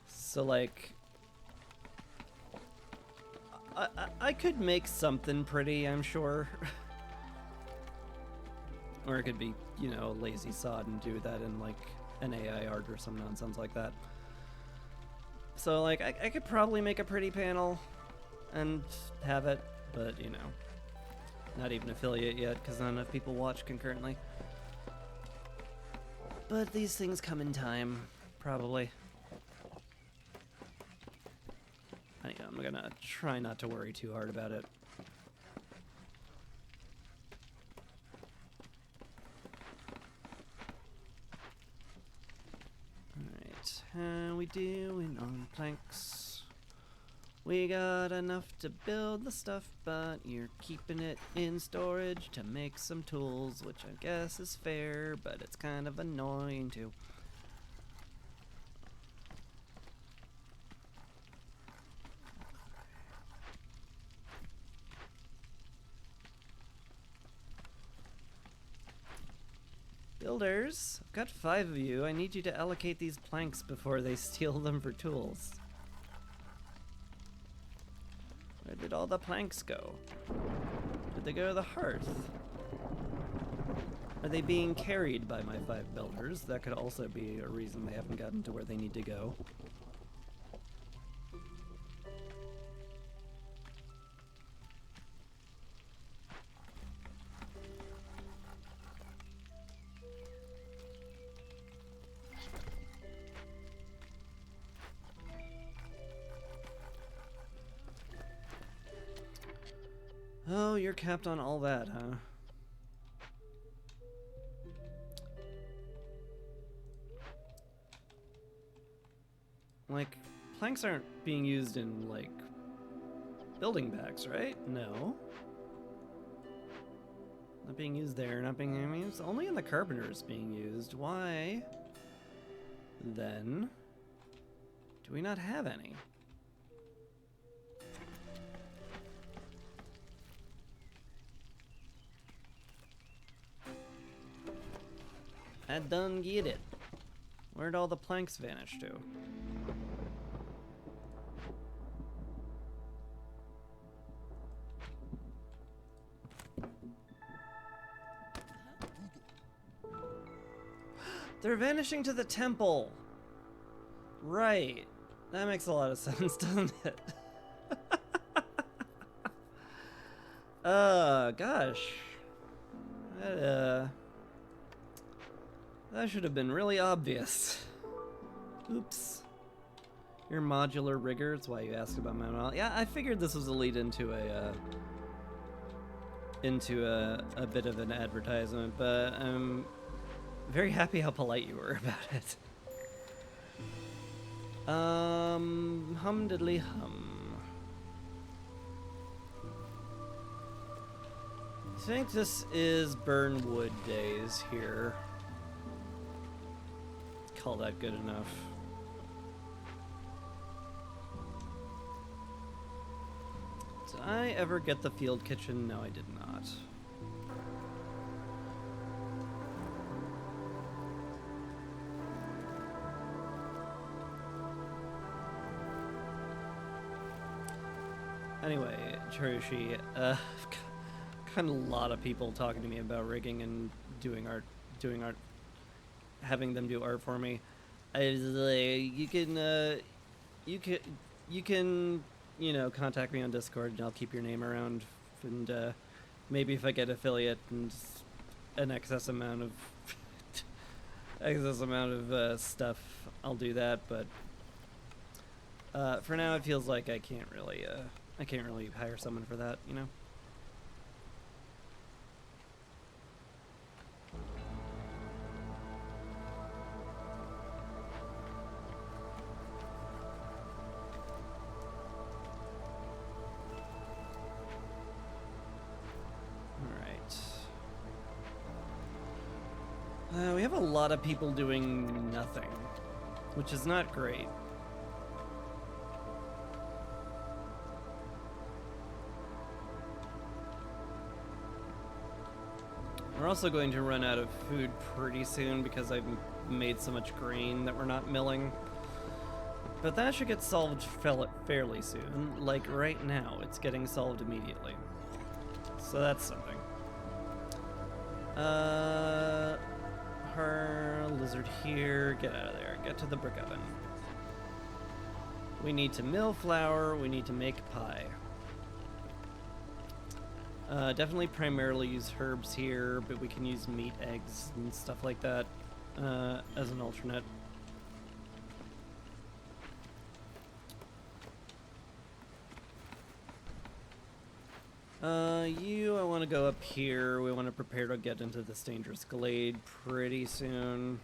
So, like, I could make something pretty, I'm sure. Or it could be, you know, lazy sod and do that in, like, an AI art or some nonsense like that. So, like, I could probably make a pretty panel and have it, but, you know, not even affiliate yet, because not enough people watch concurrently. But these things come in time, probably. I'm gonna try not to worry too hard about it. Alright. Alright, how we doing on planks? We got enough to build the stuff, but you're keeping it in storage to make some tools, which I guess is fair, but it's kind of annoying too. Builders, I've got 5 of you. I need you to allocate these planks before they steal them for tools. Where did all the planks go? Did they go to the hearth? Are they being carried by my 5 builders? That could also be a reason they haven't gotten to where they need to go. Oh, you're capped on all that, huh? Like, planks aren't being used in, like, building packs, right? No. Not being used there, not being used. Only in the carpenters being used. Why, then, do we not have any? I done get it. Where'd all the planks vanish to? They're vanishing to the temple. Right. That makes a lot of sense, doesn't it? Gosh. That should have been really obvious. Oops. Your modular rigger, it's why you asked about my model. Yeah, I figured this was a lead into a bit of an advertisement, but I'm very happy how polite you were about it. Hum diddly hum. I think this is Burnwood days here. Call that good enough. Did I ever get the field kitchen? No, I did not. Anyway, Charushi, I've got a lot of people talking to me about rigging and doing art, having them do art for me. You can, you know, contact me on Discord and I'll keep your name around, and maybe if I get affiliate and an excess amount of stuff, I'll do that. But for now, it feels like I can't really hire someone for that, you know. We have a lot of people doing nothing, which is not great. We're also going to run out of food pretty soon because I've made so much grain that we're not milling. But that should get solved fairly soon. Like right now, it's getting solved immediately. So that's something. Her lizard here. Get out of there. Get to the brick oven. We need to mill flour. We need to make pie. Definitely primarily use herbs here, but we can use meat, eggs, and stuff like that as an alternate. I want to go up here. We want to prepare to get into this dangerous glade pretty soon.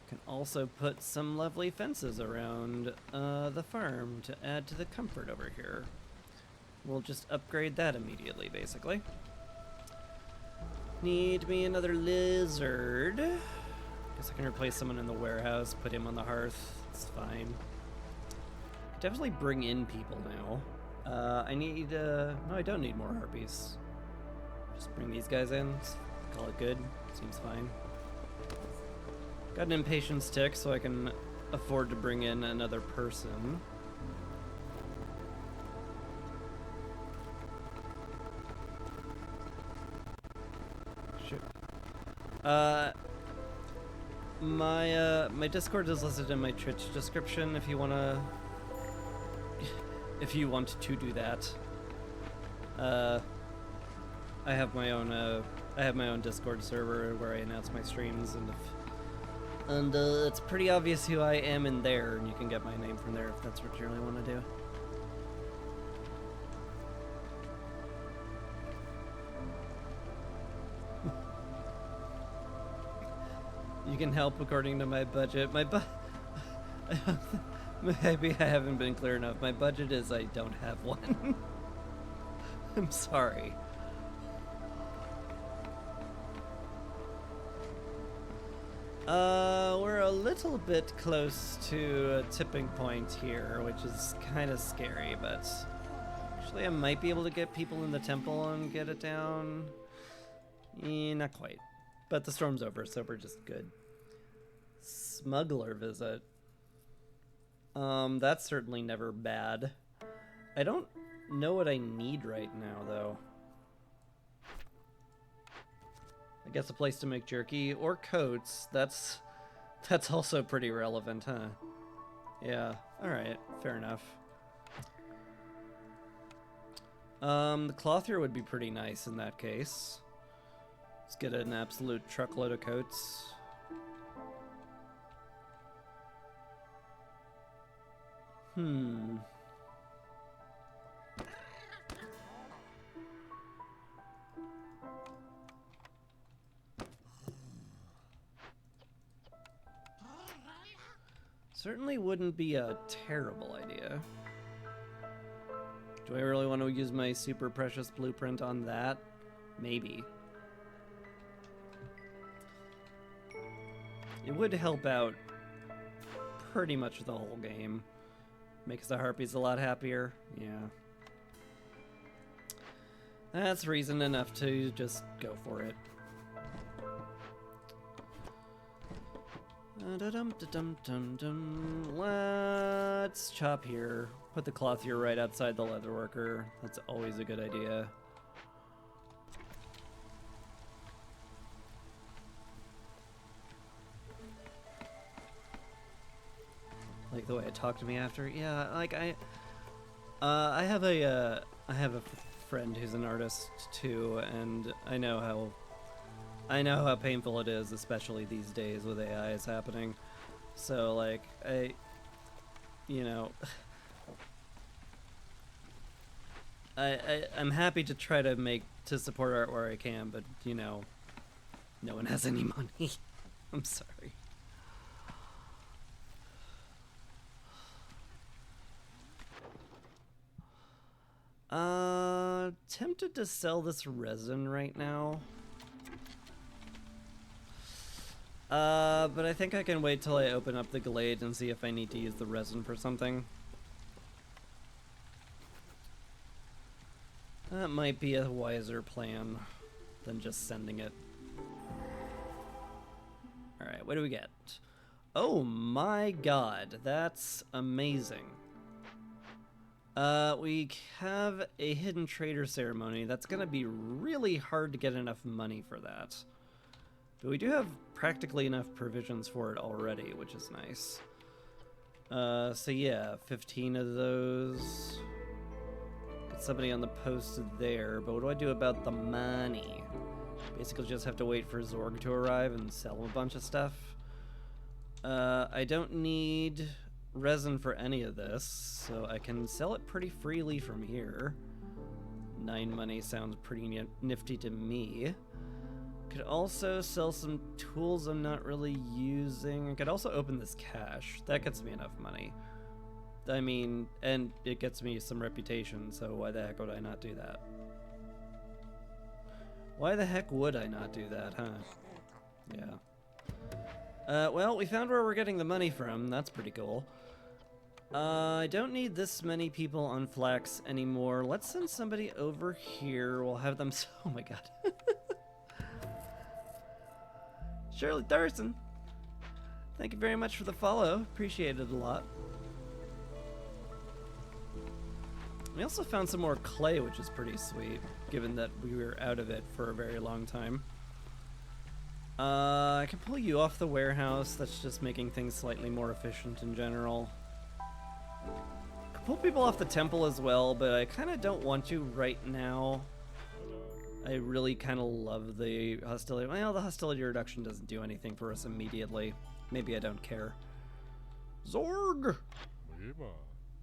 Can also put some lovely fences around the farm to add to the comfort over here. We'll just upgrade that immediately, basically. Need me another lizard. Guess I can replace someone in the warehouse, put him on the hearth. It's fine. Definitely bring in people now. I need, no, I don't need more harpies. Just bring these guys in, call it good. Seems fine. Got an impatience tick, so I can afford to bring in another person. Shoot. My Discord is listed in my Twitch description if you wanna to do that. I have my own Discord server where I announce my streams, and it's pretty obvious who I am in there, and you can get my name from there if that's what you really want to do. You can help according to my budget. Maybe I haven't been clear enough. My budget is I don't have one. I'm sorry. We're a little bit close to a tipping point here, which is kind of scary, but actually I might be able to get people in the temple and get it down. Not quite. But the storm's over, so we're just good. Smuggler visit. That's certainly never bad. I don't know what I need right now, though. I guess a place to make jerky or coats. That's also pretty relevant, huh? Yeah. All right. Fair enough. The clothier would be pretty nice in that case. Let's get an absolute truckload of coats. Certainly wouldn't be a terrible idea. Do I really want to use my super precious blueprint on that? Maybe. It would help out pretty much the whole game. Makes the harpies a lot happier. Yeah. That's reason enough to just go for it. Let's chop here. Put the clothier right outside the leatherworker. That's always a good idea. Like the way it talked to me after. Yeah, like I have a friend who's an artist too, and I know how painful it is, especially these days with AI is happening. So like I'm happy to try to support art where I can, but no one has any money. I'm sorry. Tempted to sell this resin right now. But I think I can wait till I open up the glade and see if I need to use the resin for something. That might be a wiser plan than just sending it. Alright, what do we get? Oh my god, that's amazing. We have a hidden trader ceremony. That's gonna be really hard to get enough money for that. But we do have practically enough provisions for it already, which is nice. So yeah, 15 of those. Get somebody on the post there, but what do I do about the money? Basically just have to wait for Zorg to arrive and sell him a bunch of stuff. I don't need resin for any of this, so I can sell it pretty freely from here. 9 money sounds pretty nifty to me. Could also sell some tools I'm not really using. I could also open this cache. That gets me enough money. I mean, and it gets me some reputation, so why the heck would I not do that? Why the heck would I not do that, huh? Yeah. Well, we found where we're getting the money from. That's pretty cool. I don't need this many people on Flax anymore. Let's send somebody over here. We'll have them... Oh my god. Shirley Thurston. Thank you very much for the follow. Appreciate it a lot. We also found some more clay, which is pretty sweet, given that we were out of it for a very long time. I can pull you off the warehouse. That's just making things slightly more efficient in general. I can pull people off the temple as well, but I kind of don't want to right now. I really kind of love the hostility. Well, the hostility reduction doesn't do anything for us immediately. Maybe I don't care. Zorg!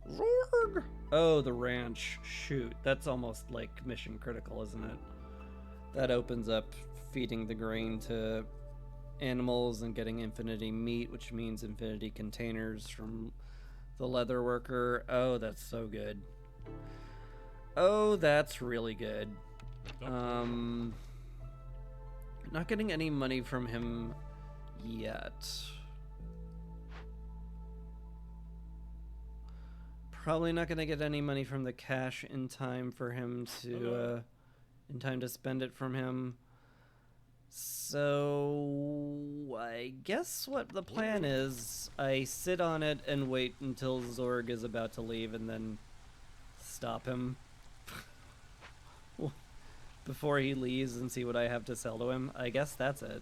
Zorg! Oh, the ranch. Shoot, that's almost like mission critical, isn't it? That opens up feeding the grain to animals and getting infinity meat, which means infinity containers from the leather worker. Oh, that's so good. Oh, that's really good. Not getting any money from him yet. Probably not going to get any money from the cash in time for him to, in time to spend it from him. So, I guess what the plan is, I sit on it and wait until Zorg is about to leave and then stop him before he leaves and see what I have to sell to him. I guess that's it.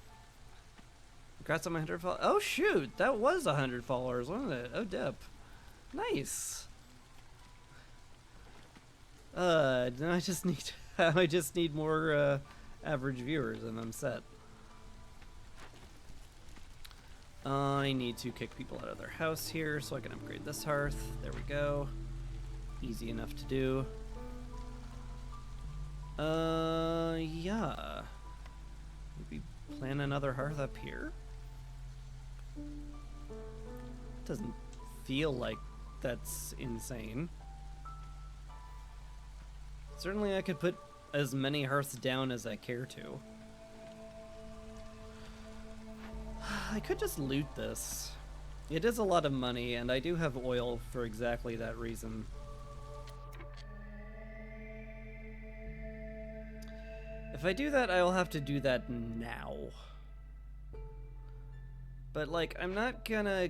Congrats on my 100 followers. Oh shoot, that was 100 followers, wasn't it? Oh dip. Nice. I just need more average viewers and I'm set. I need to kick people out of their house here so I can upgrade this hearth. There we go. Easy enough to do. Yeah. Maybe plan another hearth up here? Doesn't feel like that's insane. Certainly I could put as many hearths down as I care to. I could just loot this. It is a lot of money, and I do have oil for exactly that reason. If I do that, I will have to do that now. But, like, I'm not gonna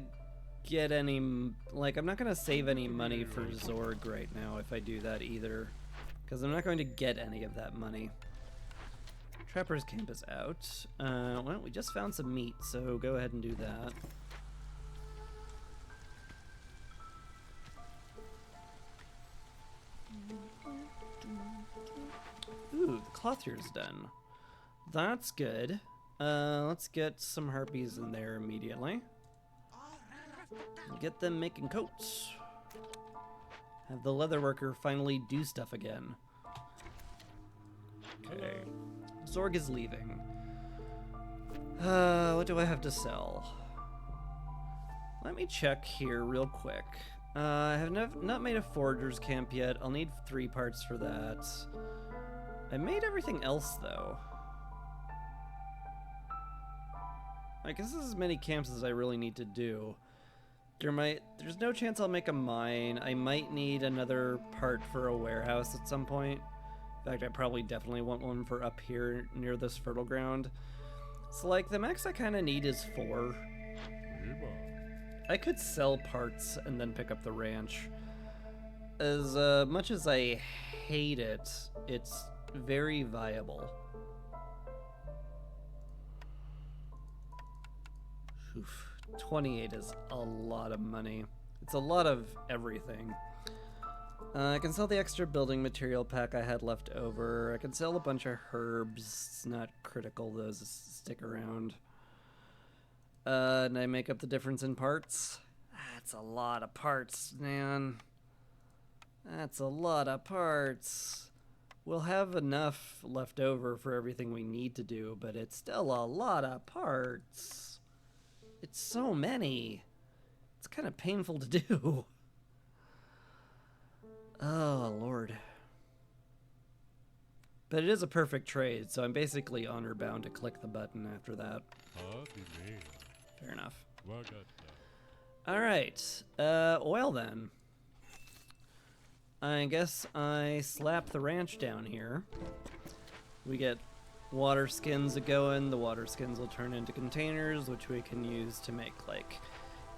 get any... Like, I'm not gonna save any money for Zorg right now if I do that either. Because I'm not going to get any of that money. Trapper's camp is out. Well, we just found some meat, so go ahead and do that. Ooh, the clothier's done. That's good. Let's get some harpies in there immediately. Get them making coats. Have the leather worker finally do stuff again. Okay. Zorg is leaving. What do I have to sell? Let me check here real quick. I have not made a forager's camp yet. I'll need 3 parts for that. I made everything else though. I guess this is as many camps as I really need to do. There's no chance I'll make a mine. I might need another part for a warehouse at some point. In fact, I probably definitely want one for up here near this fertile ground. So like the max I kind of need is 4. I could sell parts and then pick up the ranch. As much as I hate it, it's very viable. Oof. 28 is a lot of money. It's a lot of everything. I can sell the extra building material pack I had left over. I can sell a bunch of herbs. It's not critical those stick around. And I make up the difference in parts. That's a lot of parts, man. That's a lot of parts. We'll have enough left over for everything we need to do, but it's still a lot of parts. It's so many. It's kind of painful to do. Oh, Lord. But it is a perfect trade, so I'm basically honor bound to click the button after that. Fair enough. Alright, oil then. I guess I slap the ranch down here. We get water skins going. The water skins will turn into containers, which we can use to make like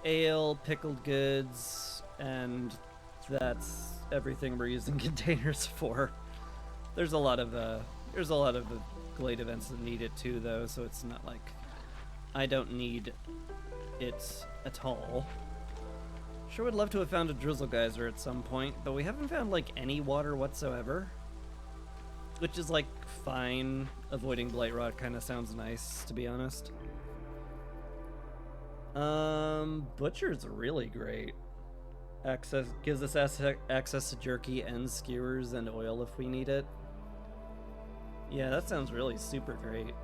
ale, pickled goods, and that's everything we're using containers for. There's a lot of Glade events that need it too, though, so it's not like I don't need it at all. Sure would love to have found a drizzle geyser at some point, but we haven't found like any water whatsoever. Which is like fine. Avoiding Blightrot kind of sounds nice, to be honest. Butcher's really great. Gives us access to jerky and skewers and oil if we need it. Yeah, that sounds really super great.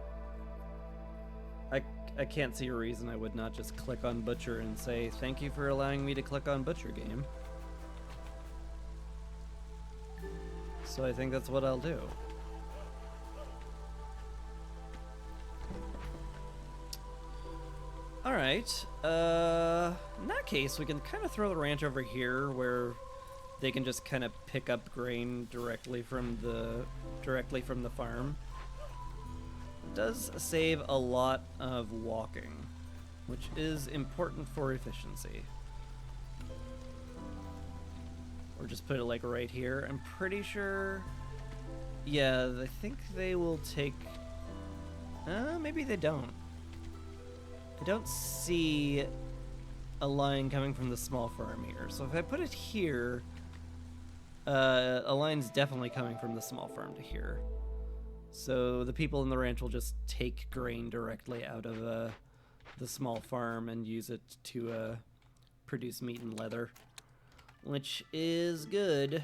I can't see a reason I would not just click on Butcher and say, thank you for allowing me to click on Butcher game. So I think that's what I'll do. Alright, in that case, we can kind of throw the ranch over here where they can just kind of pick up grain directly from the farm. It does save a lot of walking, which is important for efficiency. Or just put it like right here. I'm pretty sure, yeah, I think they will take, maybe they don't. I don't see a line coming from the small farm here. So if I put it here, a line's definitely coming from the small farm to here. So the people in the ranch will just take grain directly out of the small farm and use it to produce meat and leather, which is good.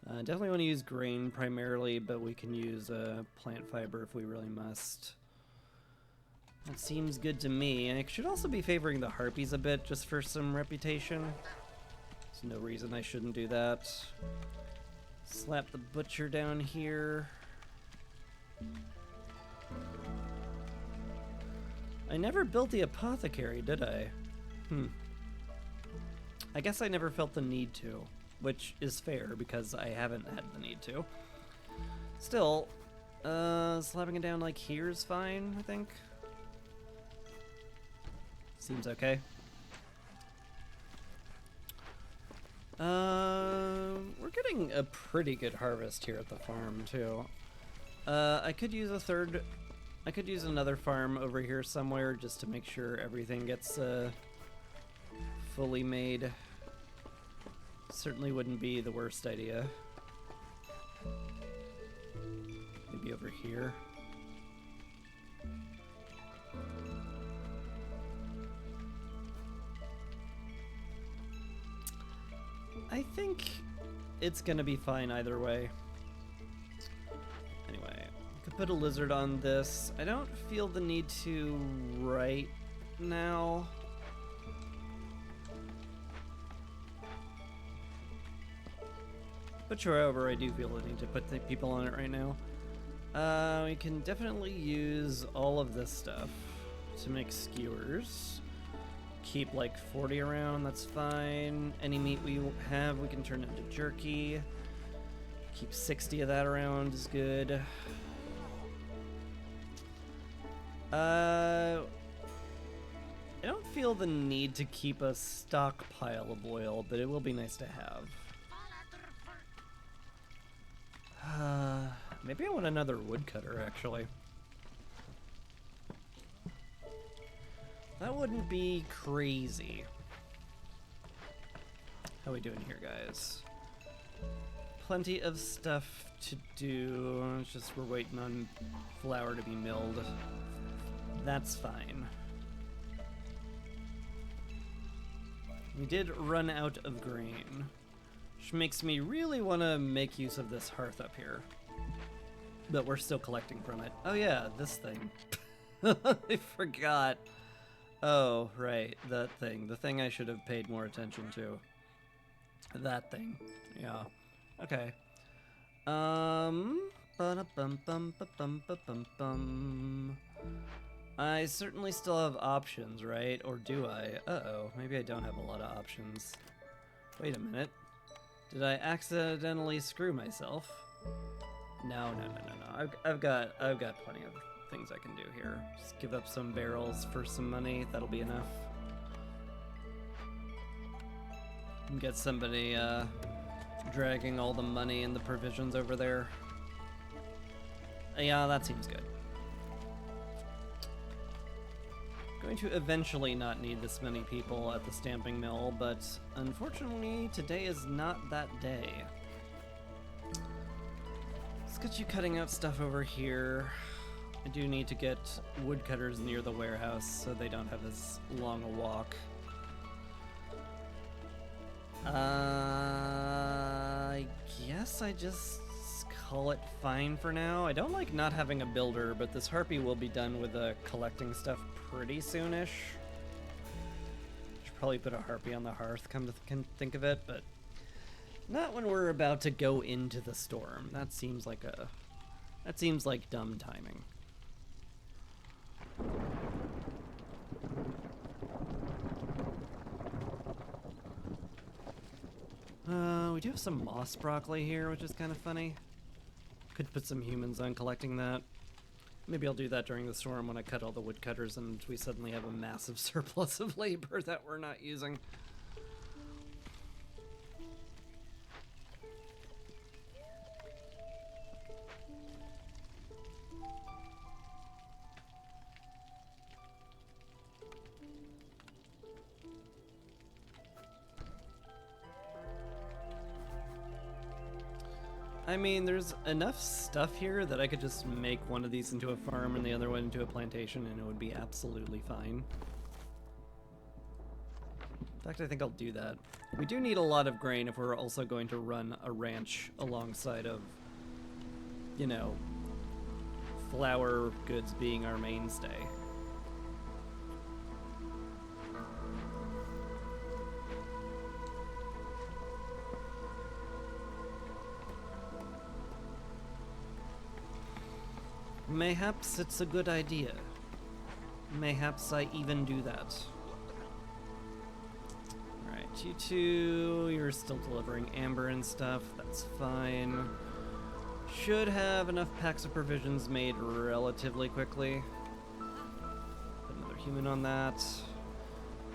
Definitely want to use grain primarily, but we can use plant fiber if we really must. That seems good to me. I should also be favoring the harpies a bit just for some reputation. There's no reason I shouldn't do that. Slap the butcher down here. I never built the apothecary, did I? I guess I never felt the need to, which is fair because I haven't had the need to. Still, slapping it down like here is fine, I think. Seems okay. We're getting a pretty good harvest here at the farm too. I could use another farm over here somewhere just to make sure everything gets fully made. Certainly wouldn't be the worst idea. Maybe over here. I think it's gonna be fine either way. Anyway, could put a lizard on this. I don't feel the need to right now. But sure, however, I do feel the need to put the people on it right now. We can definitely use all of this stuff to make skewers. Keep like 40 around, that's fine. Any meat we have, we can turn into jerky. Keep 60 of that around is good. I don't feel the need to keep a stockpile of oil, but it will be nice to have. Maybe I want another woodcutter, actually. That wouldn't be crazy. How we doing here, guys? Plenty of stuff to do. It's just we're waiting on flour to be milled. That's fine. We did run out of grain. Which makes me really want to make use of this hearth up here. But we're still collecting from it. Oh yeah, this thing. I forgot. Oh, right, that thing. The thing I should have paid more attention to. That thing. Yeah. Okay. Ba-da-bum-bum-ba-bum-ba-bum-bum. I certainly still have options, right? Or do I? Uh-oh, maybe I don't have a lot of options. Wait a minute. Did I accidentally screw myself? No. I've got plenty of things I can do here. Just give up some barrels for some money. That'll be enough. And get somebody dragging all the money and the provisions over there. Yeah, that seems good. Going to eventually not need this many people at the stamping mill, but unfortunately today is not that day. Let's get you cutting out stuff over here. I do need to get woodcutters near the warehouse so they don't have as long a walk. I guess I just call it fine for now. I don't like not having a builder, but this harpy will be done with collecting stuff pretty soonish. Should probably put a harpy on the hearth, come to think of it, but not when we're about to go into the storm. That seems like dumb timing. We do have some moss broccoli here, which is kind of funny. Could put some humans on collecting that. Maybe I'll do that during the storm when I cut all the woodcutters and we suddenly have a massive surplus of labor that we're not using. I mean, there's enough stuff here that I could just make one of these into a farm and the other one into a plantation and it would be absolutely fine. In fact, I think I'll do that. We do need a lot of grain if we're also going to run a ranch alongside of, you know, flour goods being our mainstay. Mayhaps it's a good idea. Mayhaps I even do that. Alright, you two, you're still delivering amber and stuff, that's fine. Should have enough packs of provisions made relatively quickly. Put another human on that.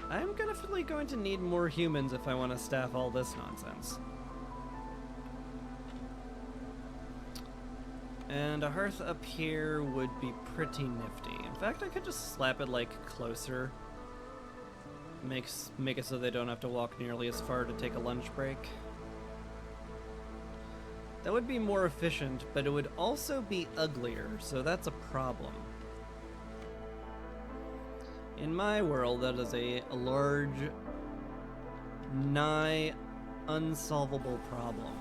I'm definitely going to need more humans if I want to staff all this nonsense. And a hearth up here would be pretty nifty. In fact, I could just slap it like closer. Make it so they don't have to walk nearly as far to take a lunch break. That would be more efficient, but it would also be uglier, so that's a problem. In my world, that is a large, nigh unsolvable problem.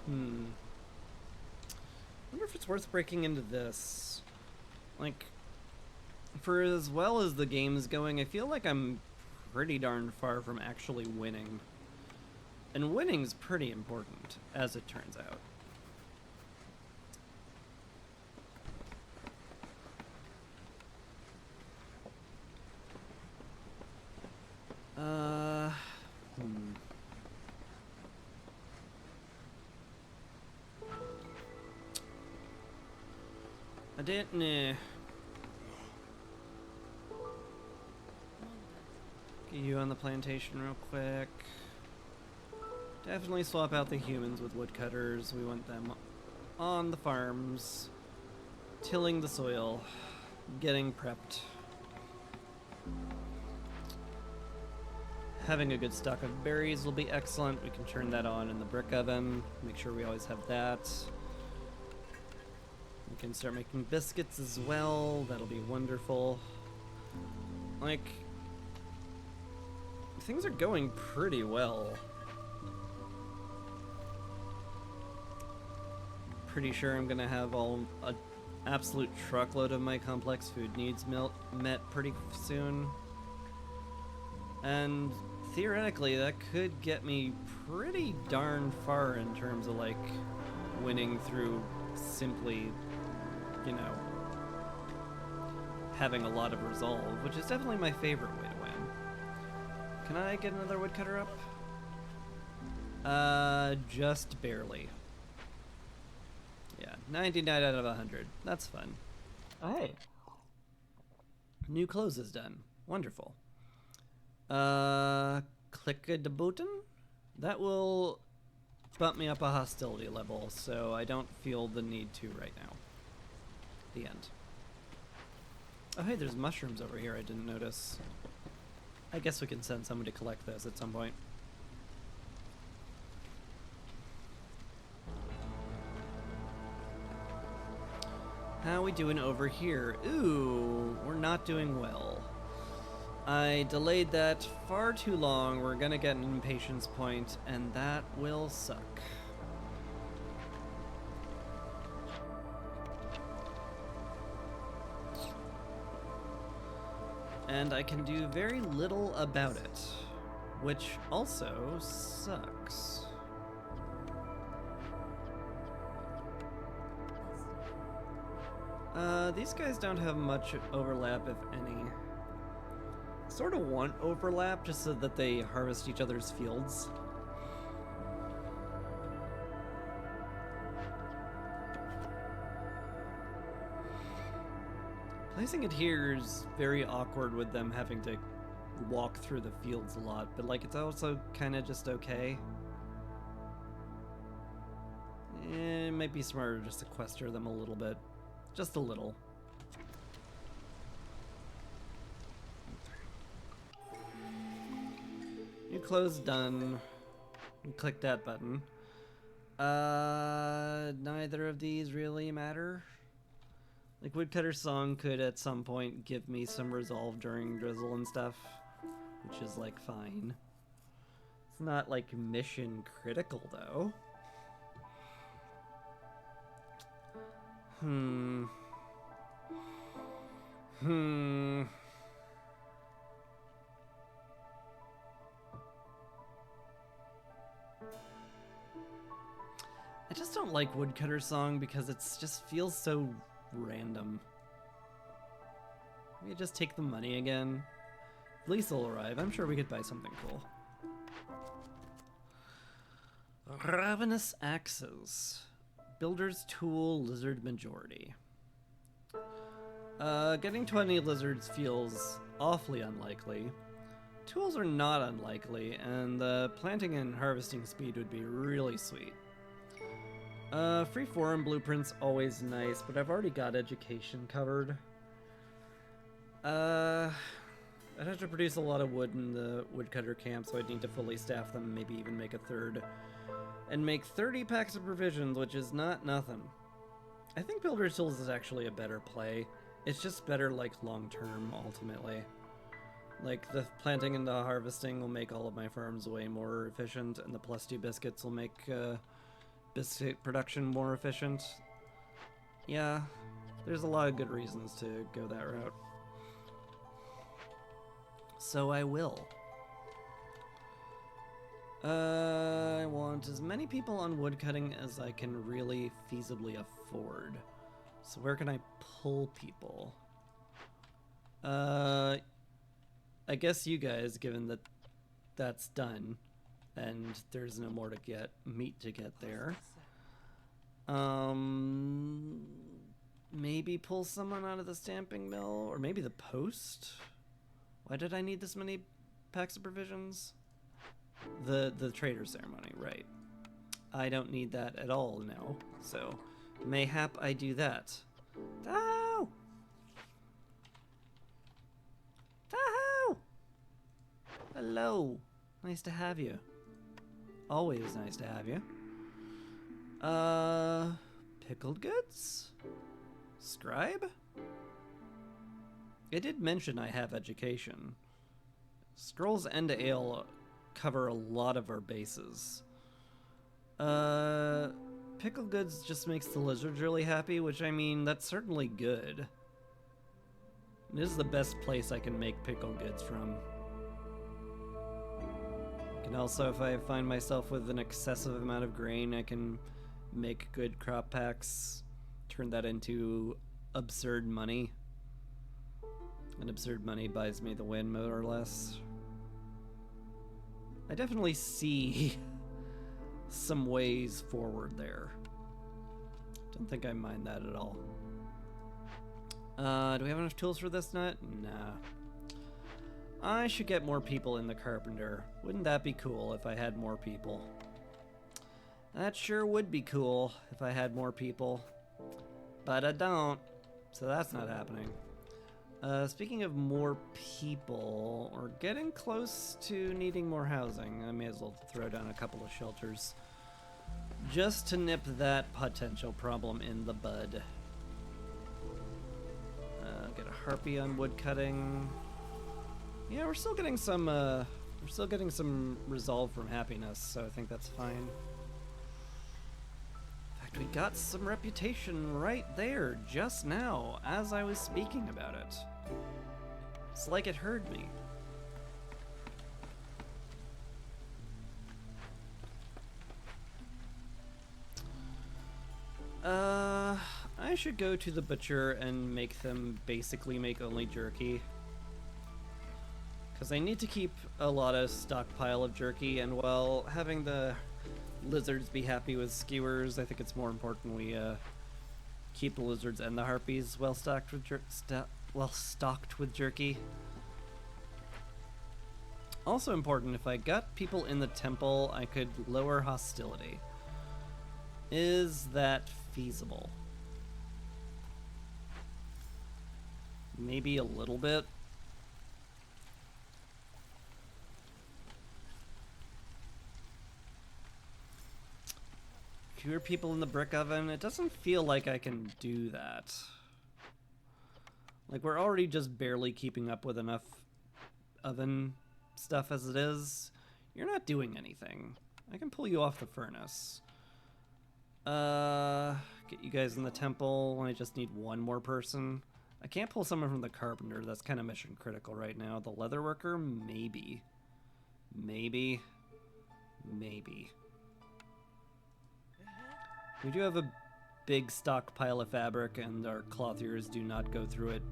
I wonder if it's worth breaking into this. Like, for as well as the game's going, I feel like I'm pretty darn far from actually winning. And winning's pretty important, as it turns out. I didn't, Get you on the plantation real quick. Definitely swap out the humans with woodcutters. We want them on the farms, tilling the soil, getting prepped. Having a good stock of berries will be excellent. We can turn that on in the brick oven. Make sure we always have that. We can start making biscuits as well. That'll be wonderful. Like, things are going pretty well. Pretty sure I'm gonna have an absolute truckload of my complex food needs met pretty soon. And theoretically, that could get me pretty darn far in terms of, like, winning through simply, you know, having a lot of resolve, which is definitely my favorite way to win. Can I get another woodcutter up? Just barely. Yeah, 99 out of 100. That's fun. Oh, hey. New clothes is done. Wonderful. Click a button? That will bump me up a hostility level, so I don't feel the need to right now. The end. Oh hey, there's mushrooms over here I didn't notice. I guess we can send someone to collect those at some point. How we doing over here? Ooh, we're not doing well. I delayed that far too long. We're gonna get an impatience point, and that will suck. And I can do very little about it, which also sucks. These guys don't have much overlap, if any. Sort of want overlap just so that they harvest each other's fields. Placing it here is very awkward with them having to walk through the fields a lot, but like it's also kind of just okay. It might be smarter just to sequester them a little bit. Just a little. New clothes done. Click that button. Neither of these really matter. Like, Woodcutter's Song could at some point give me some resolve during drizzle and stuff, which is, like, fine. It's not, like, mission critical, though. I just don't like Woodcutter's Song because it just feels so random. Maybe just take the money again. Lisa will arrive. I'm sure we could buy something cool. Ravenous Axes. Builder's Tool, Lizard Majority. Getting 20 lizards feels awfully unlikely. Tools are not unlikely, and the planting and harvesting speed would be really sweet. Free forum blueprints always nice, but I've already got education covered. I'd have to produce a lot of wood in the woodcutter camp, so I'd need to fully staff them, maybe even make a third. And make 30 packs of provisions, which is not nothing. I think Builder's Tools is actually a better play. It's just better, like, long-term, ultimately. Like, the planting and the harvesting will make all of my farms way more efficient, and the +2 biscuits will make, biscuit production more efficient. Yeah, there's a lot of good reasons to go that route. So I will. I want as many people on woodcutting as I can really feasibly afford. So where can I pull people? I guess you guys, given that that's done, and there's no more to get, meat to get there. Maybe pull someone out of the stamping mill, or maybe the post? Why did I need this many packs of provisions? The trader ceremony, right. I don't need that at all now, so mayhap I do that. Oh! Hello. Nice to have you. Always nice to have you. Pickled goods? Scribe? It did mention I have education. Scrolls and ale cover a lot of our bases. Pickled goods just makes the lizards really happy, which, I mean, that's certainly good. This is the best place I can make pickled goods from. I can also, if I find myself with an excessive amount of grain, I can make good crop packs, turn that into absurd money. And absurd money buys me the win, more or less. I definitely see some ways forward there. Don't think I mind that at all. Do we have enough tools for this nut? Nah. I should get more people in the carpenter. Wouldn't that be cool if I had more people? That sure would be cool if I had more people. But I don't, so that's not happening. Speaking of more people, we're getting close to needing more housing. I may as well throw down a couple of shelters just to nip that potential problem in the bud. Get a harpy on wood cutting. Yeah, we're still getting some resolve from happiness, so I think that's fine. In fact, we got some reputation right there just now as I was speaking about it. It's like it heard me. I should go to the butcher and make them basically make only jerky. Because I need to keep a lot of stockpile of jerky, and while having the lizards be happy with skewers, I think it's more important we keep the lizards and the harpies well stocked with jerky. Also important, if I got people in the temple, I could lower hostility. Is that feasible? Maybe a little bit. Fewer people in the brick oven. It doesn't feel like I can do that. Like, we're already just barely keeping up with enough oven stuff as it is. You're not doing anything. I can pull you off the furnace. Get you guys in the temple. I just need one more person. I can't pull someone from the carpenter. That's kind of mission critical right now. The leather worker, maybe. Maybe. We do have a big stockpile of fabric, and our clothiers do not go through it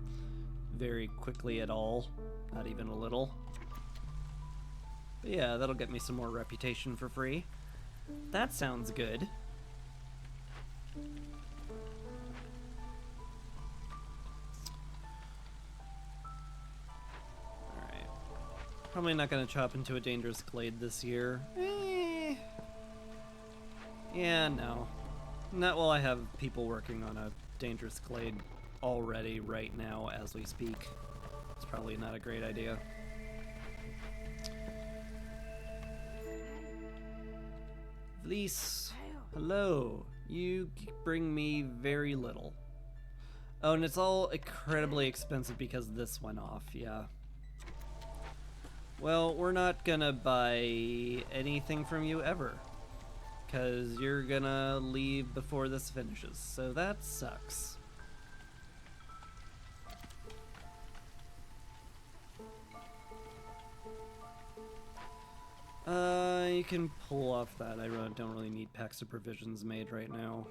very quickly at all. Not even a little. But yeah, that'll get me some more reputation for free. That sounds good. Alright. Probably not going to chop into a dangerous glade this year. Yeah, no. Not while I have people working on a dangerous glade already right now as we speak. It's probably not a great idea. Vlies, hello. You bring me very little. Oh, and it's all incredibly expensive because this went off, yeah. Well, we're not gonna buy anything from you ever. Because you're gonna leave before this finishes, so that sucks. You can pull off that. I don't really need packs of provisions made right now.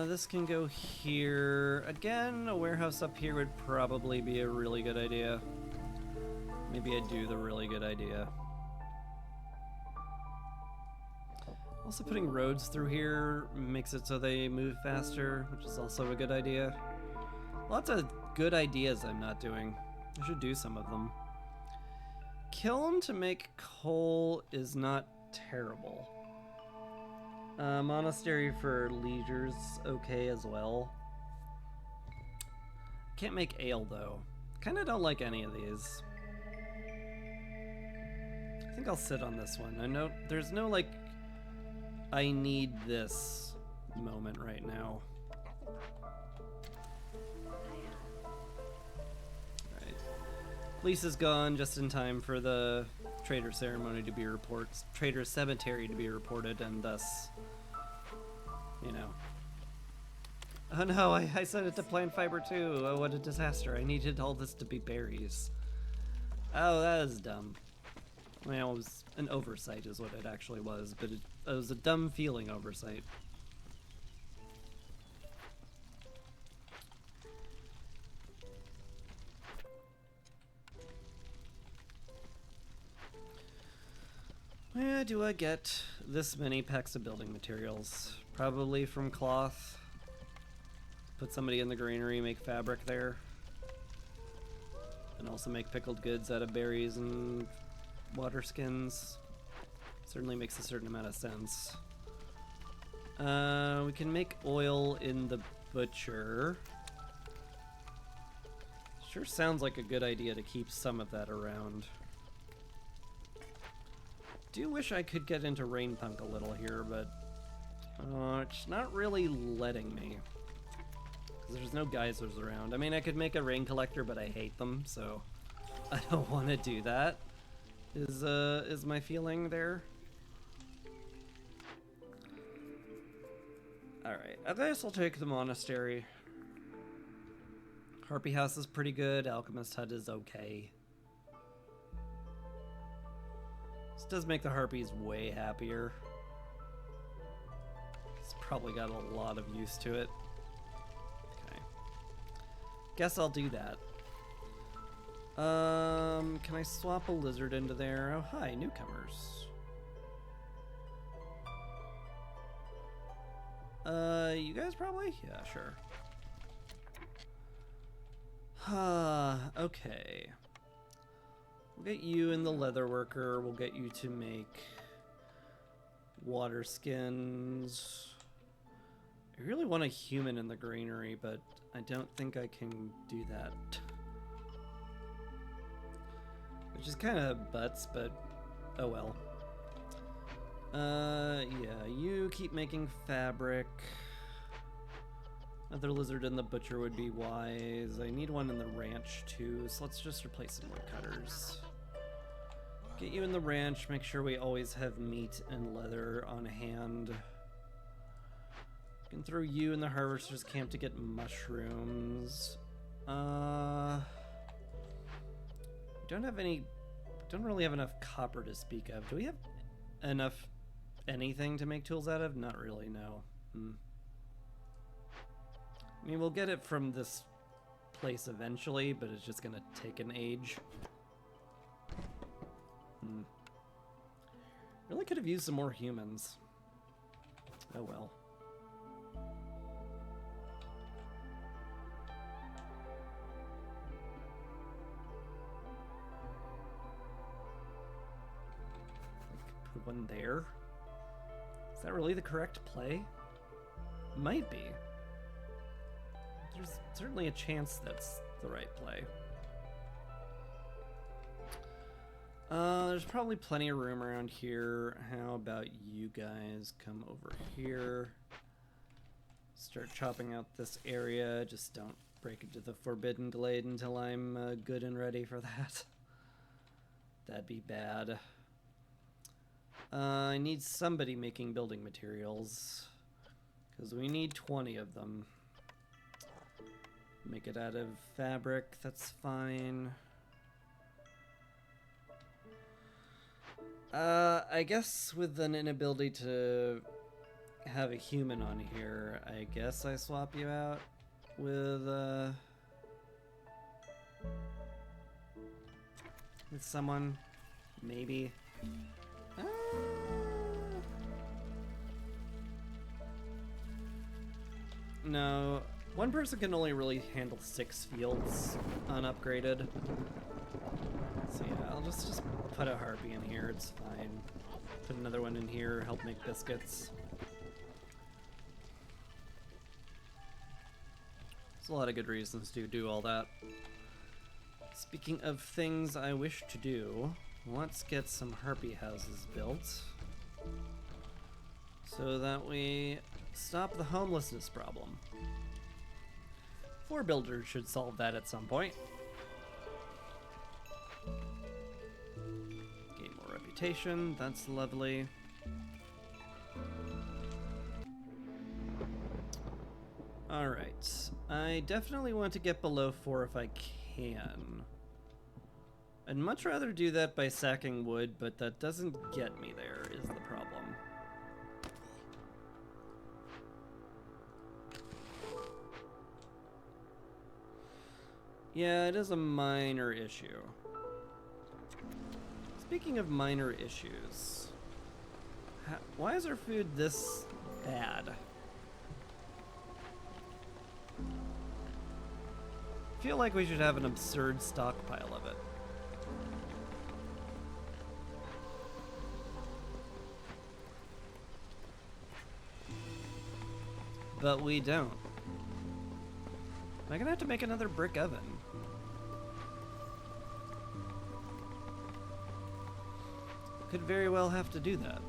This can go here. Again, a warehouse up here would probably be a really good idea. Maybe I do the really good idea. Also, putting roads through here makes it so they move faster, which is also a good idea. Lots of good ideas I'm not doing. I should do some of them. Kiln to make coal is not terrible. Monastery for leisure's okay as well. Can't make ale though. Kinda don't like any of these. I think I'll sit on this one. I know there's no like I need this moment right now. Alright. Lisa's gone just in time for the Trader Ceremony to be reported, Trader Cemetery to be reported, and thus, you know. Oh no, I set it to plant fiber too. Oh, what a disaster. I needed all this to be berries. Oh, that is dumb. Well, it was an oversight is what it actually was, but it was a dumb feeling oversight. Where do I get this many packs of building materials? Probably from cloth. Put somebody in the granary, make fabric there. And also make pickled goods out of berries and water skins. Certainly makes a certain amount of sense. We can make oil in the butcher. Sure sounds like a good idea to keep some of that around. Do wish I could get into Rainpunk a little here, but it's not really letting me. Because there's no geysers around. I mean, I could make a rain collector, but I hate them, so I don't want to do that. Is my feeling there? Alright, I guess I'll take the monastery. Harpy House is pretty good, Alchemist Hut is okay. This does make the harpies way happier. It's probably got a lot of use to it. Okay. Guess I'll do that. Can I swap a lizard into there? Oh, hi, newcomers. You guys probably? Yeah, sure. Okay. We'll get you in the leather worker. We'll get you to make water skins. I really want a human in the granary, but I don't think I can do that. Which is kind of butts, but oh well. Yeah, you keep making fabric. Another lizard in the butcher would be wise. I need one in the ranch too, so let's just replace some woodcutters. Get you in the ranch, make sure we always have meat and leather on hand. Can throw you in the harvester's camp to get mushrooms. Don't really have enough copper to speak of. Do we have enough anything to make tools out of? Not really, no. I mean, we'll get it from this place eventually, but it's just gonna take an age. Really could have used some more humans. Oh well. Put one there. Is that really the correct play? Might be. There's certainly a chance that's the right play. There's probably plenty of room around here. How about you guys come over here? Start chopping out this area. Just don't break into the Forbidden Glade until I'm good and ready for that. That'd be bad. I need somebody making building materials, because we need 20 of them. Make it out of fabric, that's fine. I guess with an inability to have a human on here, I guess I swap you out with someone, maybe. No, one person can only really handle 6 fields unupgraded. So yeah, I'll just put a harpy in here, it's fine. Put another one in here, help make biscuits. There's a lot of good reasons to do all that. Speaking of things I wish to do, let's get some harpy houses built so that we stop the homelessness problem. 4 builders should solve that at some point. Gain more reputation, that's lovely. Alright, I definitely want to get below 4 if I can. I'd much rather do that by sacking wood, but that doesn't get me there, is the problem. Yeah, it is a minor issue. Speaking of minor issues, why is our food this bad? I feel like we should have an absurd stockpile of it. But we don't. Am I gonna have to make another brick oven? Could very well have to do that.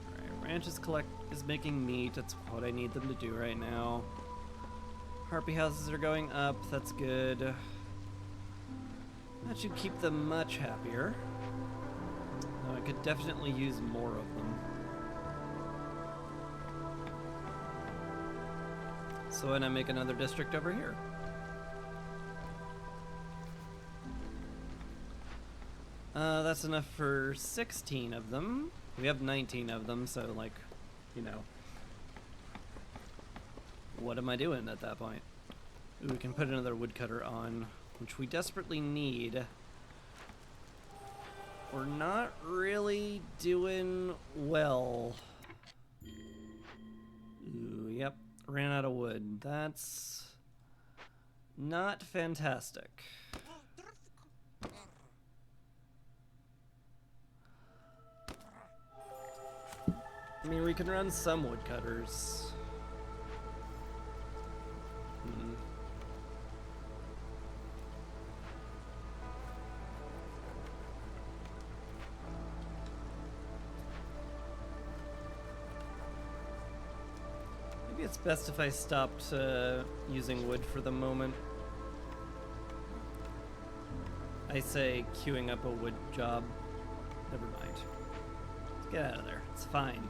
Alright, Ranch is making meat. That's what I need them to do right now. Harpy houses are going up. That's good. That should keep them much happier. Though I could definitely use more of them. So when I make another district over here. That's enough for 16 of them. We have 19 of them, so like, you know. What am I doing at that point? Ooh, we can put another woodcutter on, which we desperately need. We're not really doing well. Ooh, yep. Ran out of wood. That's not fantastic. I mean, we can run some woodcutters. Maybe it's best if I stopped using wood for the moment. I say queuing up a wood job. Never mind. Let's get out of there. It's fine.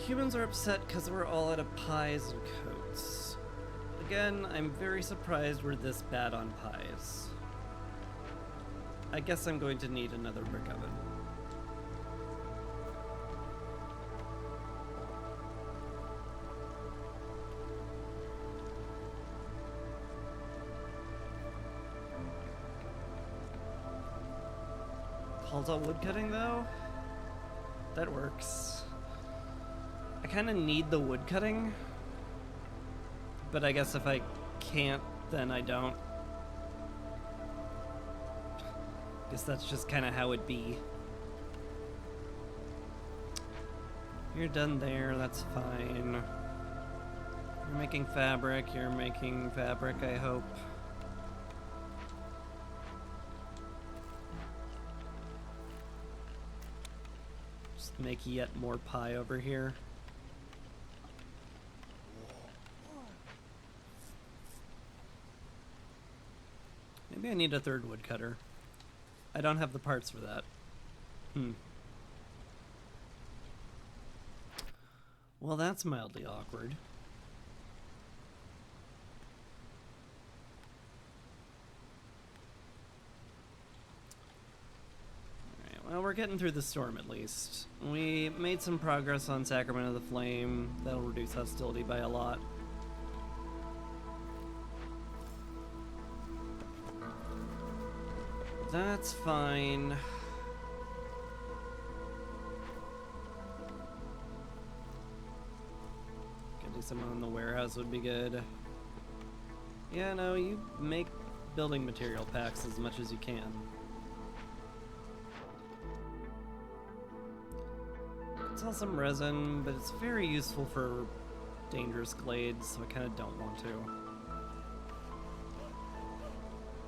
Humans are upset because we're all out of pies and coats. Again, I'm very surprised we're this bad on pies. I guess I'm going to need another brick oven. Calls all woodcutting though? That works. I kind of need the woodcutting, but I guess if I can't, then I don't. Guess that's just kind of how it be. You're done there, that's fine. You're making fabric, I hope. Just make yet more pie over here. Maybe I need a third woodcutter. I don't have the parts for that. Well, that's mildly awkward. Alright, well, we're getting through the storm at least. We made some progress on Sacrament of the Flame. That'll reduce hostility by a lot. That's fine. Getting someone in the warehouse would be good. Yeah, no, you make building material packs as much as you can. sell some resin, but it's very useful for dangerous glades, so I kind of don't want to.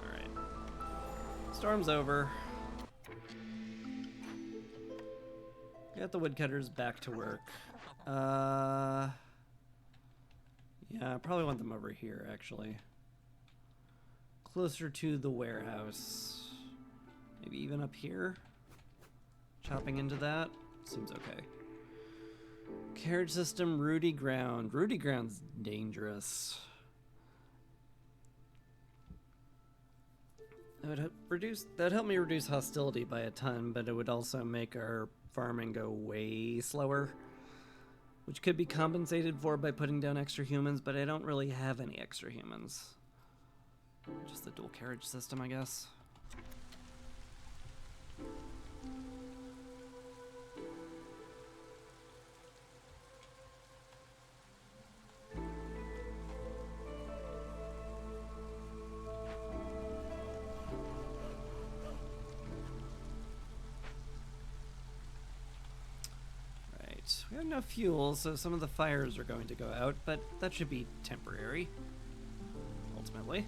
Alright. Storm's over. Got the woodcutters back to work. Yeah, I probably want them over here, actually. Closer to the warehouse. Maybe even up here? Chopping into that? Seems okay. Carriage system, Rudy Ground. Rudy Ground's dangerous. That'd help me reduce hostility by a ton, but it would also make our farming go way slower, which could be compensated for by putting down extra humans, but I don't really have any extra humans. Just the dual carriage system, I guess. We have no fuel, so some of the fires are going to go out, but that should be temporary, ultimately.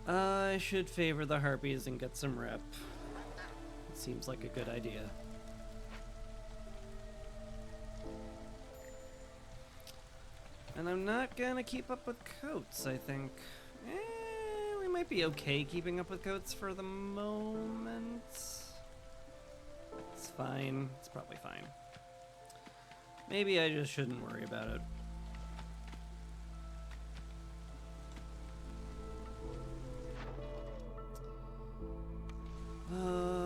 I should favor the harpies and get some rep. It seems like a good idea. And I'm not gonna keep up with Coates, I think. We might be okay keeping up with Coates for the moment. It's fine. It's probably fine. Maybe I just shouldn't worry about it.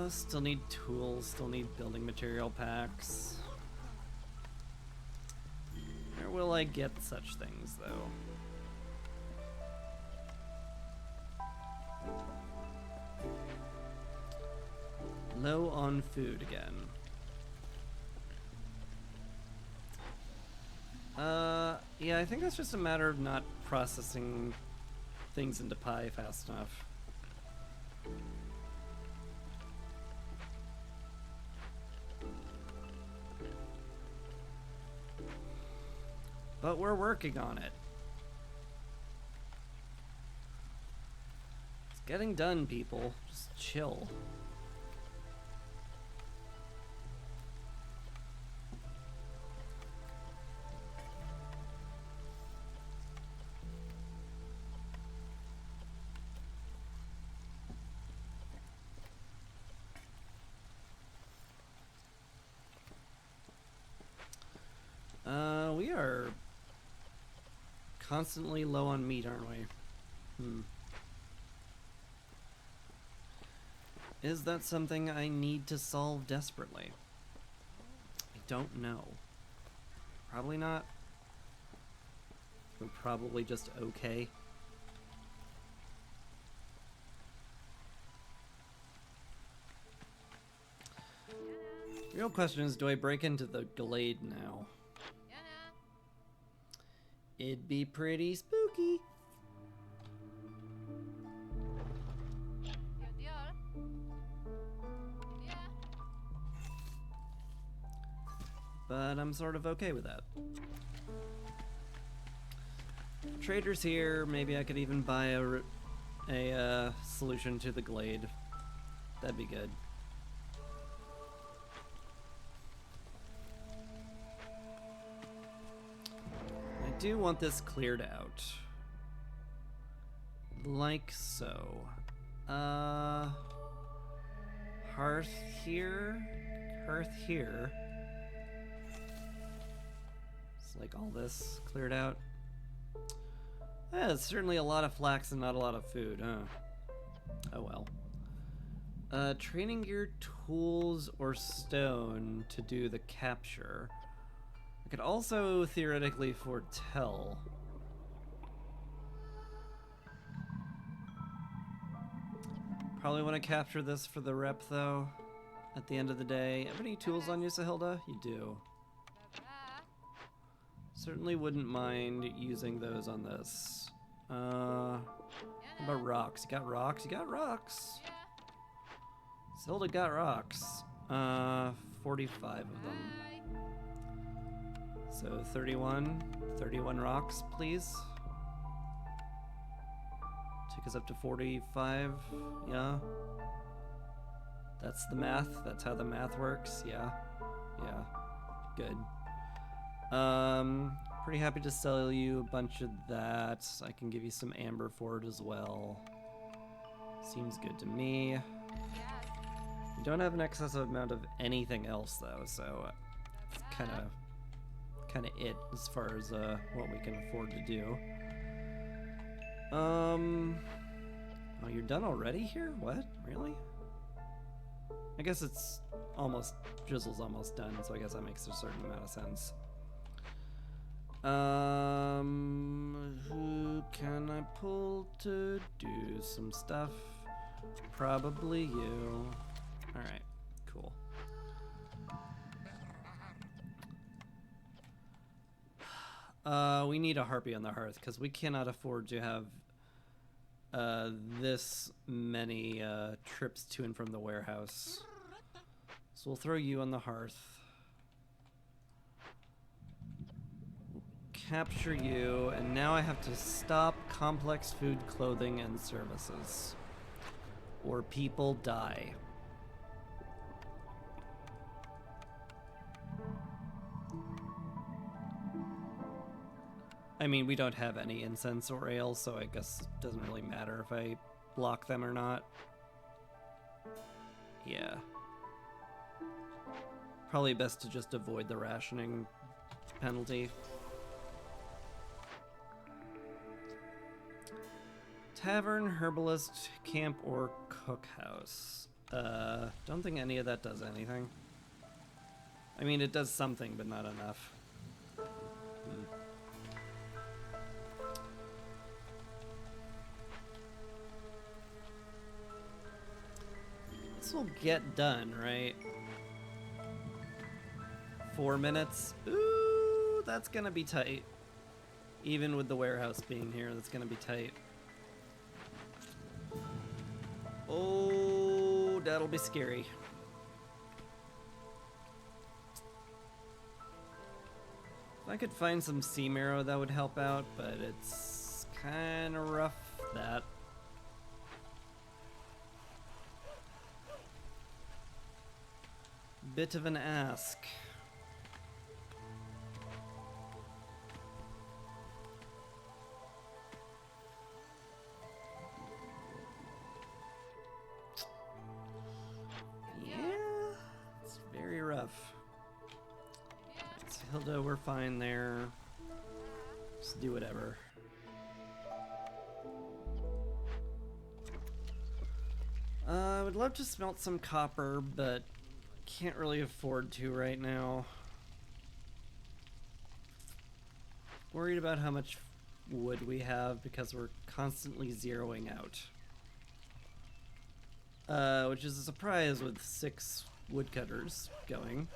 Still need tools, still need building material packs. Where will I get such things, though? Low on food again. Yeah, I think that's just a matter of not processing things into pie fast enough. But we're working on it. It's getting done, people. Just chill. We are constantly low on meat, aren't we? Is that something I need to solve desperately? I don't know. Probably not. We're probably just okay. The real question is, do I break into the glade now? It'd be pretty spooky. But I'm sort of okay with that. Trader's here. Maybe I could even buy a solution to the glade. That'd be good. I do want this cleared out. Like so. Hearth here. Hearth here. It's like all this cleared out. Yeah, it's certainly a lot of flax and not a lot of food, huh? Oh well. Training gear, tools, or stone to do the capture. I could also theoretically foretell. Probably want to capture this for the rep, though, at the end of the day. Have any tools on you, Sahilda? You do. Certainly wouldn't mind using those on this. What about rocks? You got rocks? You got rocks. Zelda got rocks. 45 of them. So 31 rocks, please. Take us up to 45, yeah. That's the math, that's how the math works, yeah. Yeah, good. Pretty happy to sell you a bunch of that. I can give you some amber for it as well. Seems good to me. We don't have an excessive amount of anything else though, so it's kind of it as far as what we can afford to do. Oh, you're done already here? What? Really? I guess it's almost, Drizzle's almost done, so I guess that makes a certain amount of sense. Who can I pull to do some stuff? Probably you. Alright, cool. We need a harpy on the hearth, because we cannot afford to have this many trips to and from the warehouse. So we'll throw you on the hearth. Capture you, and now I have to stop complex food, clothing, and services. Or people die. I mean, we don't have any incense or ale, so I guess it doesn't really matter if I block them or not. Yeah. Probably best to just avoid the rationing penalty. Tavern, herbalist, camp, or cookhouse. Don't think any of that does anything. I mean, it does something, but not enough. This will get done, right? 4 minutes. Ooh, that's gonna be tight. Even with the warehouse being here, that's gonna be tight. Oh, that'll be scary. If I could find some sea marrow, that would help out, but it's kind of rough, that. Bit of an ask. Hilda, we're fine there. Just do whatever. I would love to smelt some copper, but can't really afford to right now. Worried about how much wood we have because we're constantly zeroing out. Which is a surprise with 6 woodcutters going.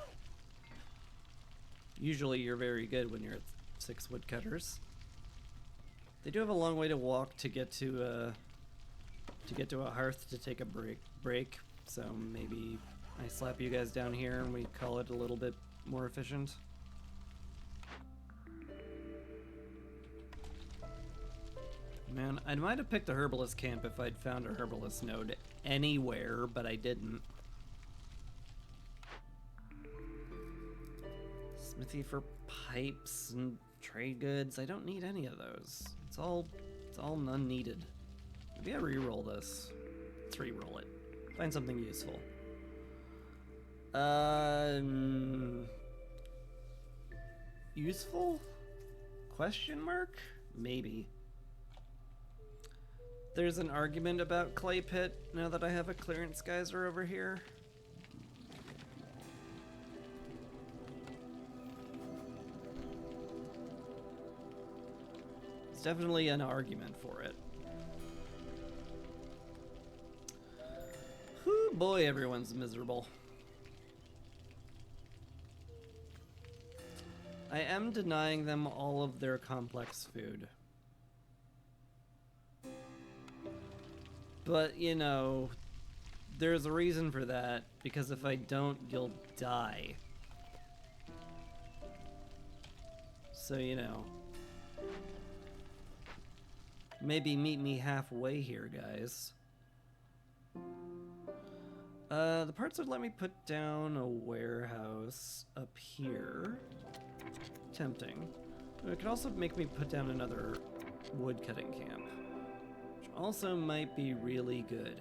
Usually you're very good when you're at 6 woodcutters. They do have a long way to walk to get to a hearth to take a break. So maybe I slap you guys down here and we call it a little bit more efficient. Man, I might have picked the herbalist camp if I'd found a herbalist node anywhere, but I didn't. Smithy for pipes and trade goods. I don't need any of those. It's all none needed. Maybe I re-roll this. Let's re-roll it. Find something useful. Useful? Question mark? Maybe. There's an argument about clay pit now that I have a clearance geyser over here. There's definitely an argument for it. Whew, boy, everyone's miserable. I am denying them all of their complex food. But, you know, there's a reason for that, because if I don't, you'll die. So, you know. Maybe meet me halfway here, guys. The parts would let me put down a warehouse up here. Tempting. It could also make me put down another woodcutting camp, which also might be really good.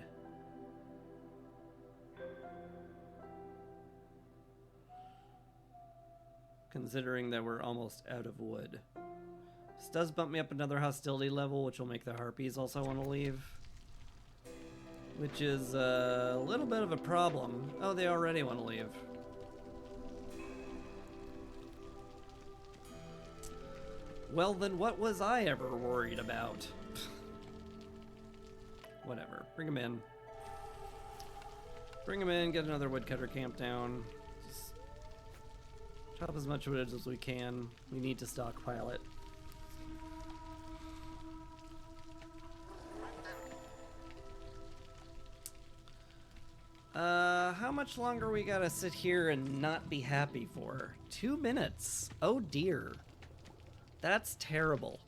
Considering that we're almost out of wood. This does bump me up another hostility level, which will make the harpies also want to leave. Which is a little bit of a problem. Oh, they already want to leave. Well, then what was I ever worried about? Whatever. Bring them in. Bring them in, get another woodcutter camp down. Just chop as much wood as we can. We need to stockpile it. How much longer we gotta sit here and not be happy for? 2 minutes. Oh dear. That's terrible.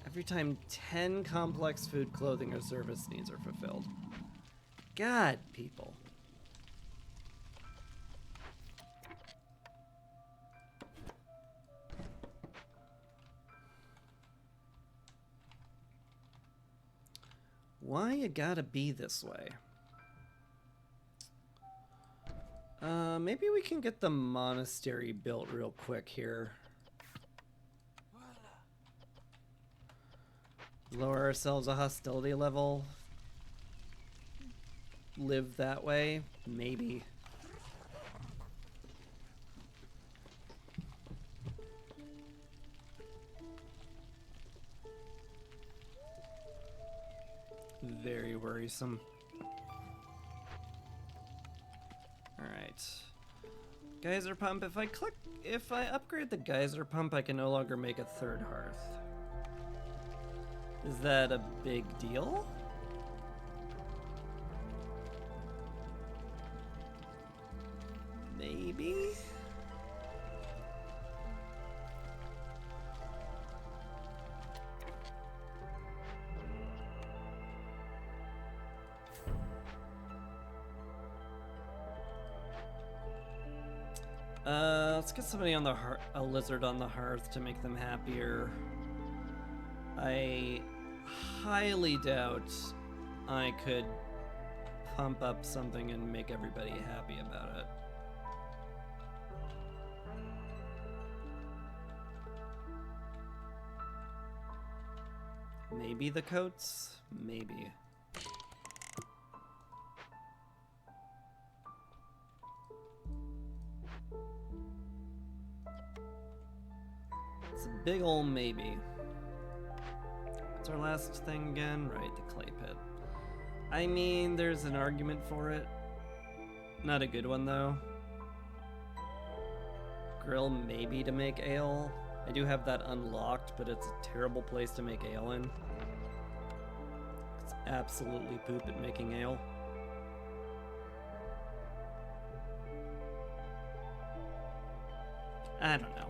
Every time 10 complex food, clothing, or service needs are fulfilled. God, people. Why you gotta be this way? Maybe we can get the monastery built real quick here. Lower ourselves a hostility level. Live that way? Maybe. Very worrisome. Alright. Geyser pump. If I upgrade the geyser pump, I can no longer make a third hearth. Is that a big deal? Maybe? Let's get somebody on the a lizard on the hearth to make them happier. I highly doubt I could pump up something and make everybody happy about it. Maybe the coats? Maybe. It's a big ol' maybe. What's our last thing again? Right, the clay pit. I mean, there's an argument for it. Not a good one, though. Grill maybe to make ale. I do have that unlocked, but it's a terrible place to make ale in. It's absolutely poop at making ale. I don't know.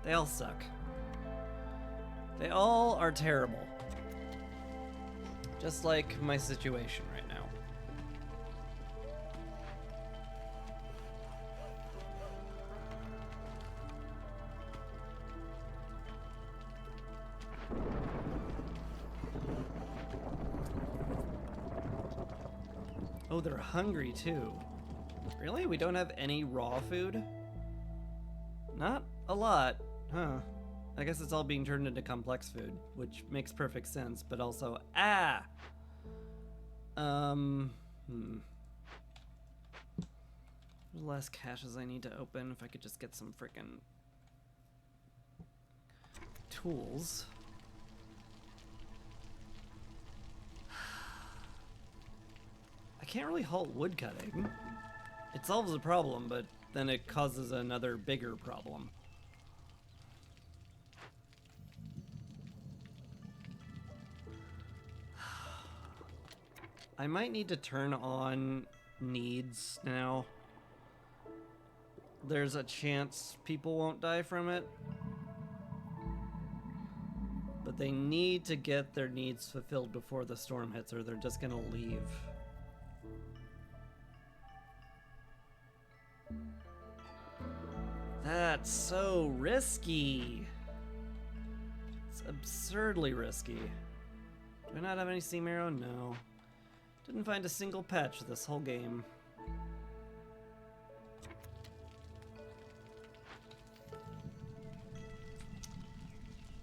They all suck. They all are terrible. Just like my situation right now. Oh, they're hungry too. Really? We don't have any raw food? Not a lot, huh? I guess it's all being turned into complex food, which makes perfect sense, but also, Less caches I need to open. If I could just get some frickin' tools. I can't really halt woodcutting. It solves a problem, but then it causes another bigger problem. I might need to turn on needs now. There's a chance people won't die from it. But they need to get their needs fulfilled before the storm hits, or they're just gonna leave. That's so risky. It's absurdly risky. Do I not have any Steam Arrow? No. Didn't find a single patch this whole game.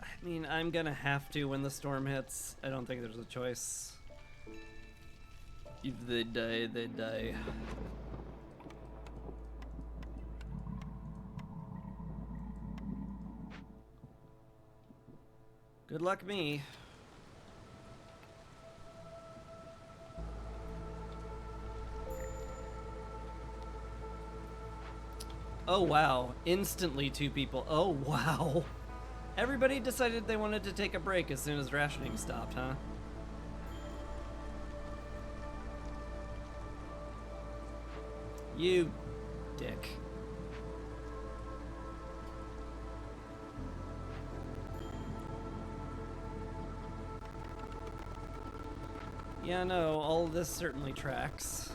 I mean, I'm gonna have to when the storm hits. I don't think there's a choice. If they die, they die. Good luck me. Oh wow, instantly 2 people. Oh wow. Everybody decided they wanted to take a break as soon as rationing stopped, huh? You dick. Yeah, no, all of this certainly tracks.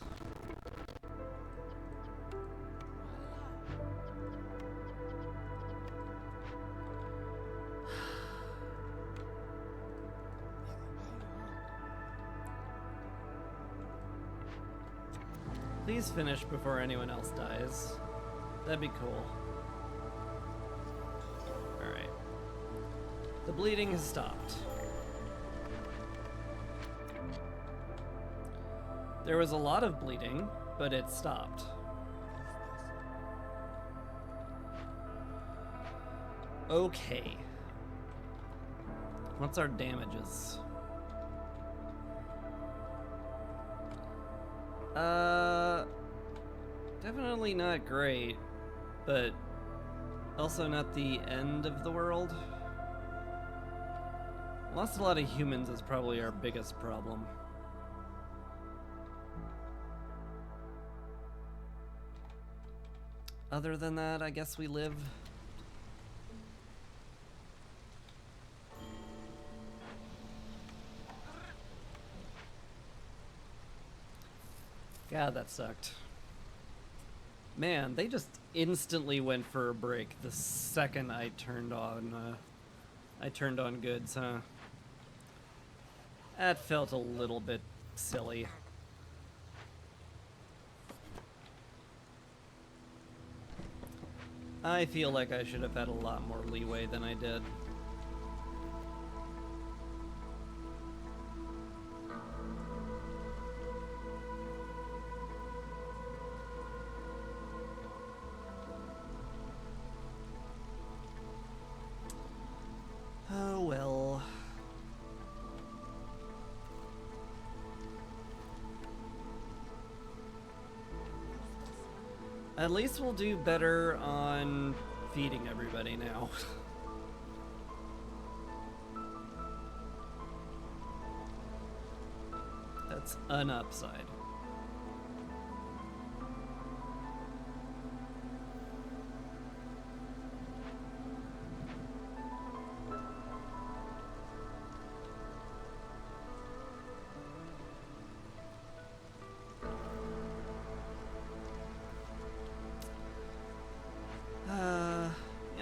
Please finish before anyone else dies. That'd be cool. Alright. The bleeding has stopped. There was a lot of bleeding, but it stopped. Okay. What's our damages? Definitely not great, but also not the end of the world. Lost a lot of humans is probably our biggest problem. Other than that, I guess we live. God, that sucked. Man, they just instantly went for a break the second I turned on goods, huh? That felt a little bit silly. I feel like I should have had a lot more leeway than I did. Oh well. At least we'll do better on feeding everybody now. That's an upside.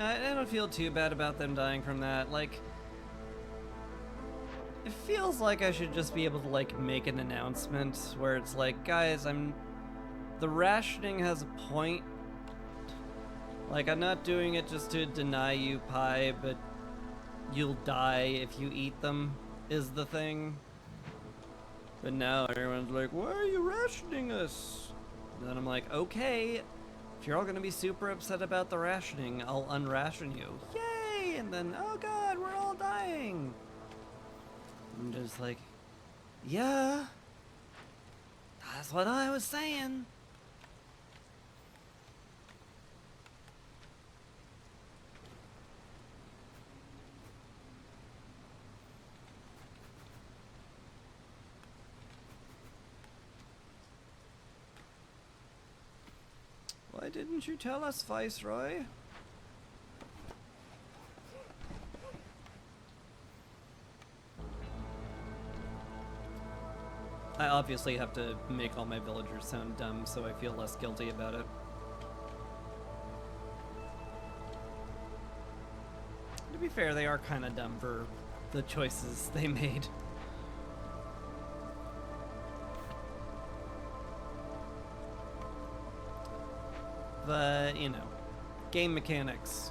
I don't feel too bad about them dying from that. Like, it feels like I should just be able to, like, make an announcement where it's like, guys, the rationing has a point. Like, I'm not doing it just to deny you pie, but you'll die if you eat them, is the thing. But now everyone's like, why are you rationing us? And then I'm like, okay, if you're all gonna be super upset about the rationing, I'll unration you. Yay! And then, oh god, we're all dying. I'm just like, yeah, that's what I was saying. didn't you tell us, Viceroy? I obviously have to make all my villagers sound dumb so I feel less guilty about it. To be fair, they are kind of dumb for the choices they made. But, you know, game mechanics.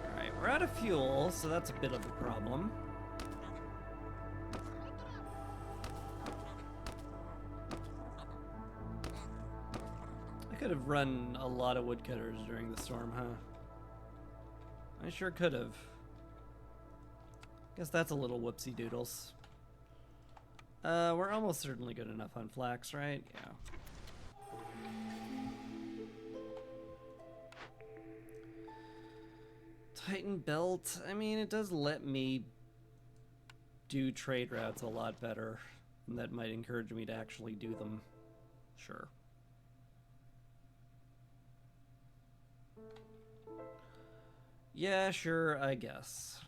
Alright, we're out of fuel, so that's a bit of a problem. Could have run a lot of woodcutters during the storm, huh? I sure could have. Guess that's a little whoopsie doodles. We're almost certainly good enough on flax, right? Yeah. Titan belt. I mean, it does let me do trade routes a lot better. And that might encourage me to actually do them. Sure. Yeah, sure, I guess.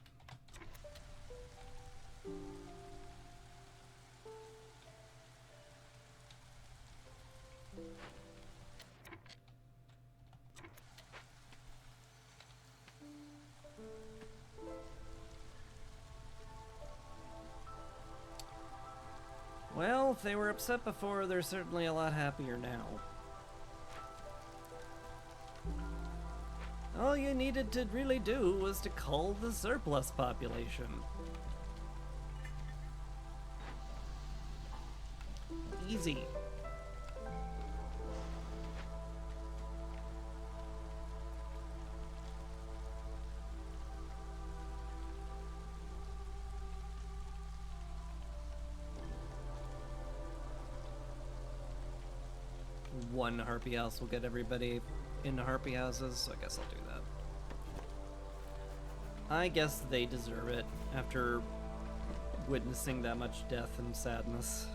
Well, if they were upset before, they're certainly a lot happier now. All you needed to really do was to cull the surplus population. Easy. One harpy house will get everybody into harpy houses, so I guess I'll do that. I guess they deserve it after witnessing that much death and sadness.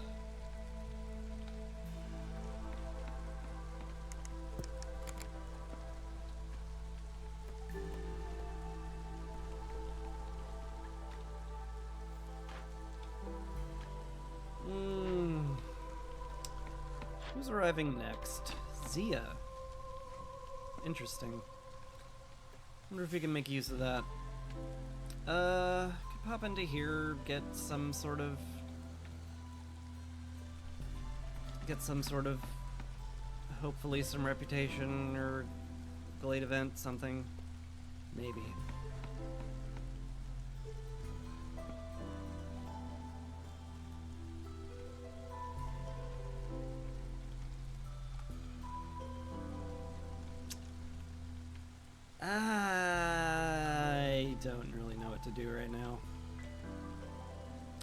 Who's arriving next? Zia. Interesting. Wonder if we can make use of that. Could pop into here, get some sort of, hopefully some reputation or Glade event, something. Maybe. I don't really know what to do right now.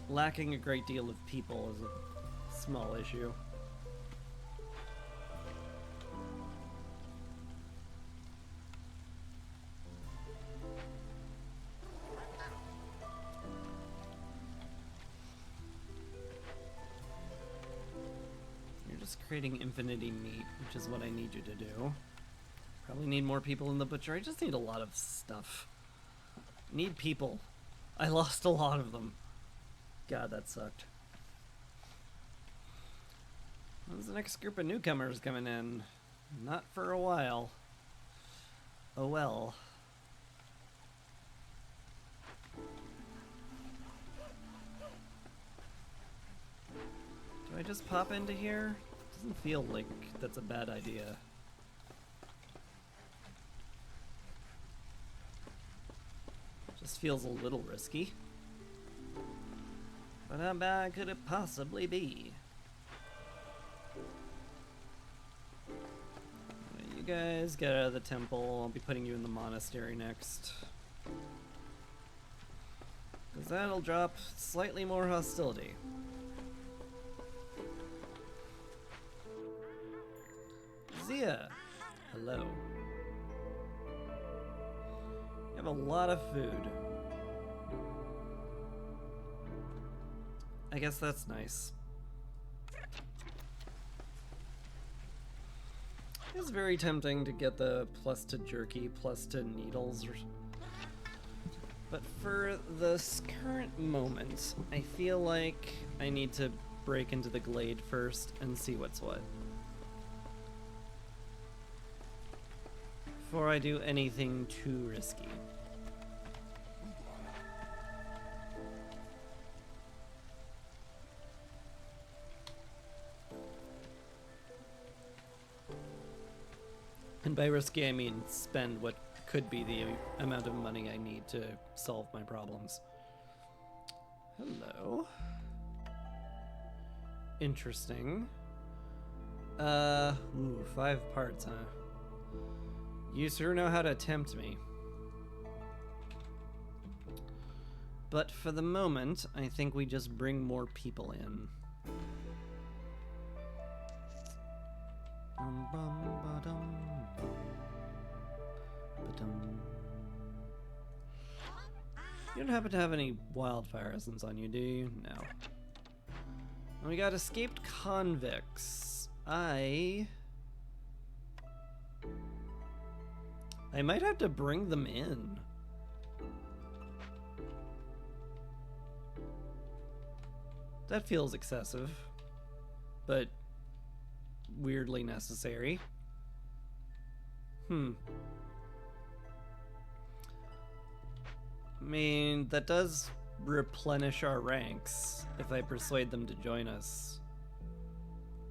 Lacking a great deal of people is a small issue. You're just creating infinity meat, which is what I need you to do. Probably need more people in the butcher. I just need a lot of stuff. Need people. I lost a lot of them. God, that sucked. When's the next group of newcomers coming in? Not for a while. Oh well. Do I just pop into here? Doesn't feel like that's a bad idea. Just feels a little risky. But how bad could it possibly be? You guys get out of the temple. I'll be putting you in the monastery next. Because because that'll drop slightly more hostility. Zia, hello. You have a lot of food. I guess that's nice. It's very tempting to get the plus to jerky, plus to needles, but for this current moment, I feel like I need to break into the glade first and see what's what. Before I do anything too risky. And by risky, I mean spend what could be the amount of money I need to solve my problems. Hello. Interesting. Ooh, 5 parts, huh? You sure know how to tempt me. But for the moment, I think we just bring more people in. You don't happen to have any wildfire essence on you, do you? No. And we got escaped convicts. I might have to bring them in. That feels excessive, but weirdly necessary. I mean, that does replenish our ranks if I persuade them to join us.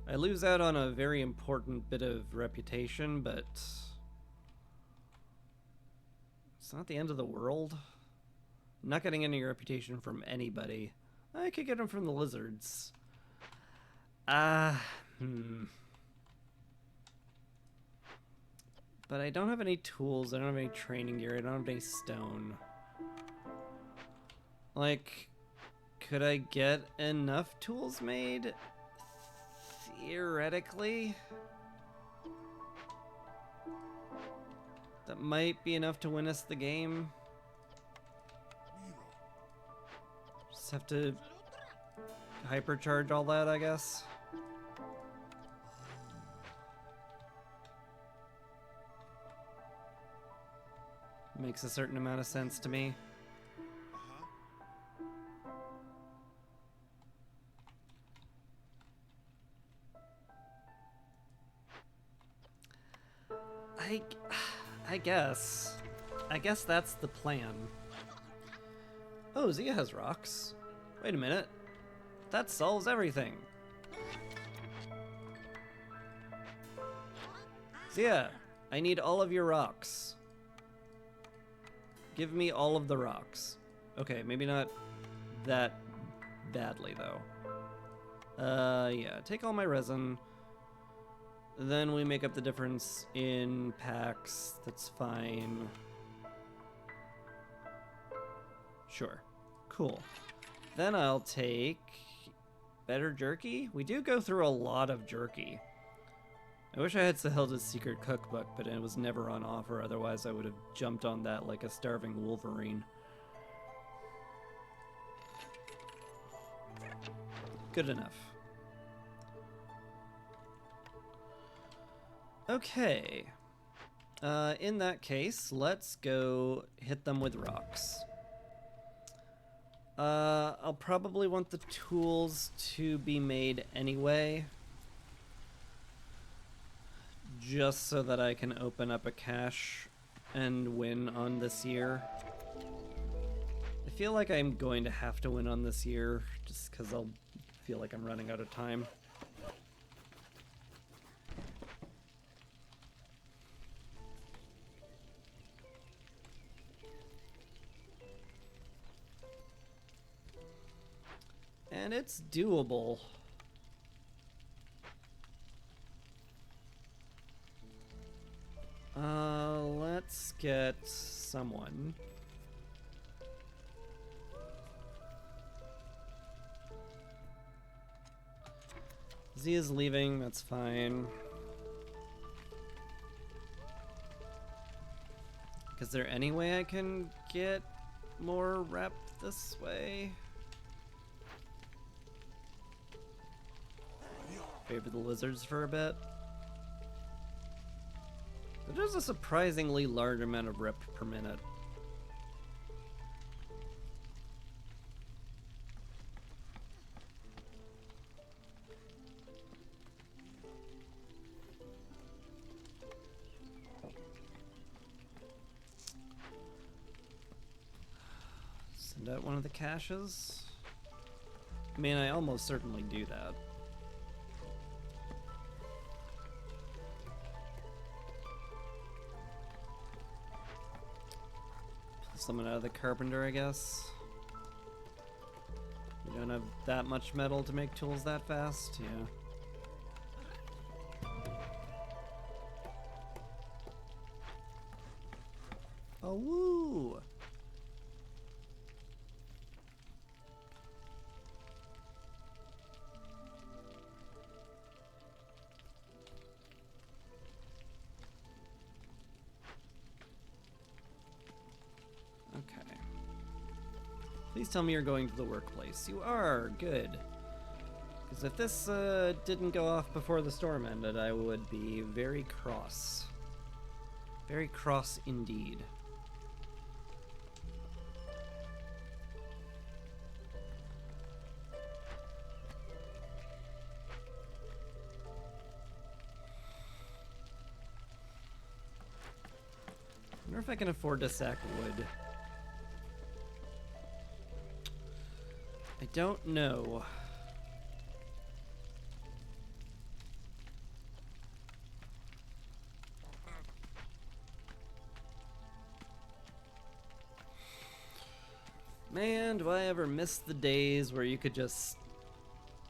I lose out on a very important bit of reputation, but it's not the end of the world. I'm not getting any reputation from anybody. I could get them from the lizards. But I don't have any tools, I don't have any training gear, I don't have any stone. Like, could I get enough tools made? Theoretically? That might be enough to win us the game. Just have to hypercharge all that, I guess. Makes a certain amount of sense to me. I guess that's the plan. Oh, Zia has rocks. Wait a minute. That solves everything. Zia, I need all of your rocks. Give me all of the rocks. Okay, maybe not that badly, though. Yeah, take all my resin. Then we make up the difference in packs. That's fine. Sure. Cool. Then I'll take better jerky. We do go through a lot of jerky. I wish I had Sahilda's secret cookbook, but it was never on offer. Otherwise, I would have jumped on that like a starving Wolverine. Good enough. Okay. In that case, let's go hit them with rocks. I'll probably want the tools to be made anyway. Just so that I can open up a cache and win on this year. I feel like I'm going to have to win on this year, just because I'll feel like I'm running out of time. And it's doable. Let's get someone Z is leaving, that's fine. Is there any way I can get more rep this way? Favor the lizards for a bit. There's a surprisingly large amount of rep per minute. Send out one of the caches. I mean, I almost certainly do that. Someone out of the carpenter, I guess. We don't have that much metal to make tools that fast, yeah. Oh, woo! Okay. Please tell me you're going to the workplace. You are, good. Because if this didn't go off before the storm ended, I would be very cross. Very cross indeed. I wonder if I can afford to sack wood. I don't know. Man, do I ever miss the days where you could just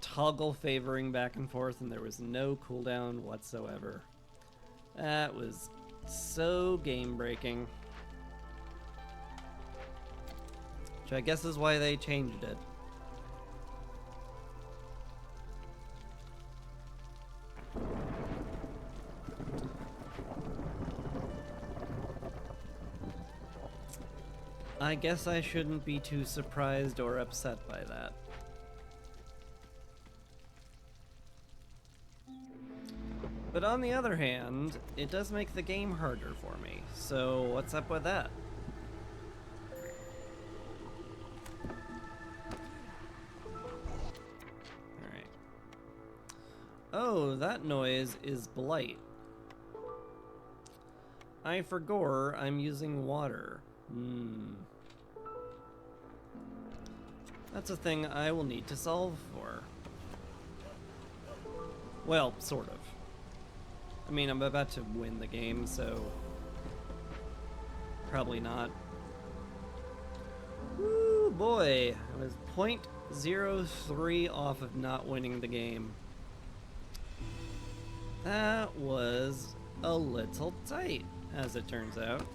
toggle favoring back and forth and there was no cooldown whatsoever. That was so game breaking. Which I guess is why they changed it. I guess I shouldn't be too surprised or upset by that. But on the other hand, it does make the game harder for me, so what's up with that? Alright. Oh, that noise is blight. For gore, I'm using water. That's a thing I will need to solve for. Well, sort of. I mean, I'm about to win the game, so probably not. Woo, boy. I was 0.03 off of not winning the game. That was a little tight, as it turns out.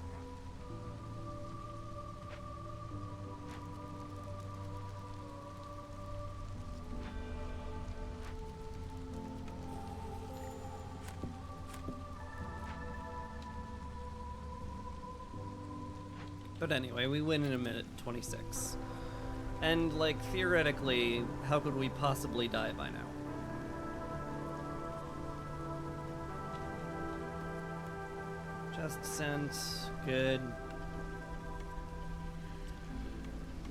But anyway, we win in a minute 26. And, like, theoretically, how could we possibly die by now? Just sent. Good.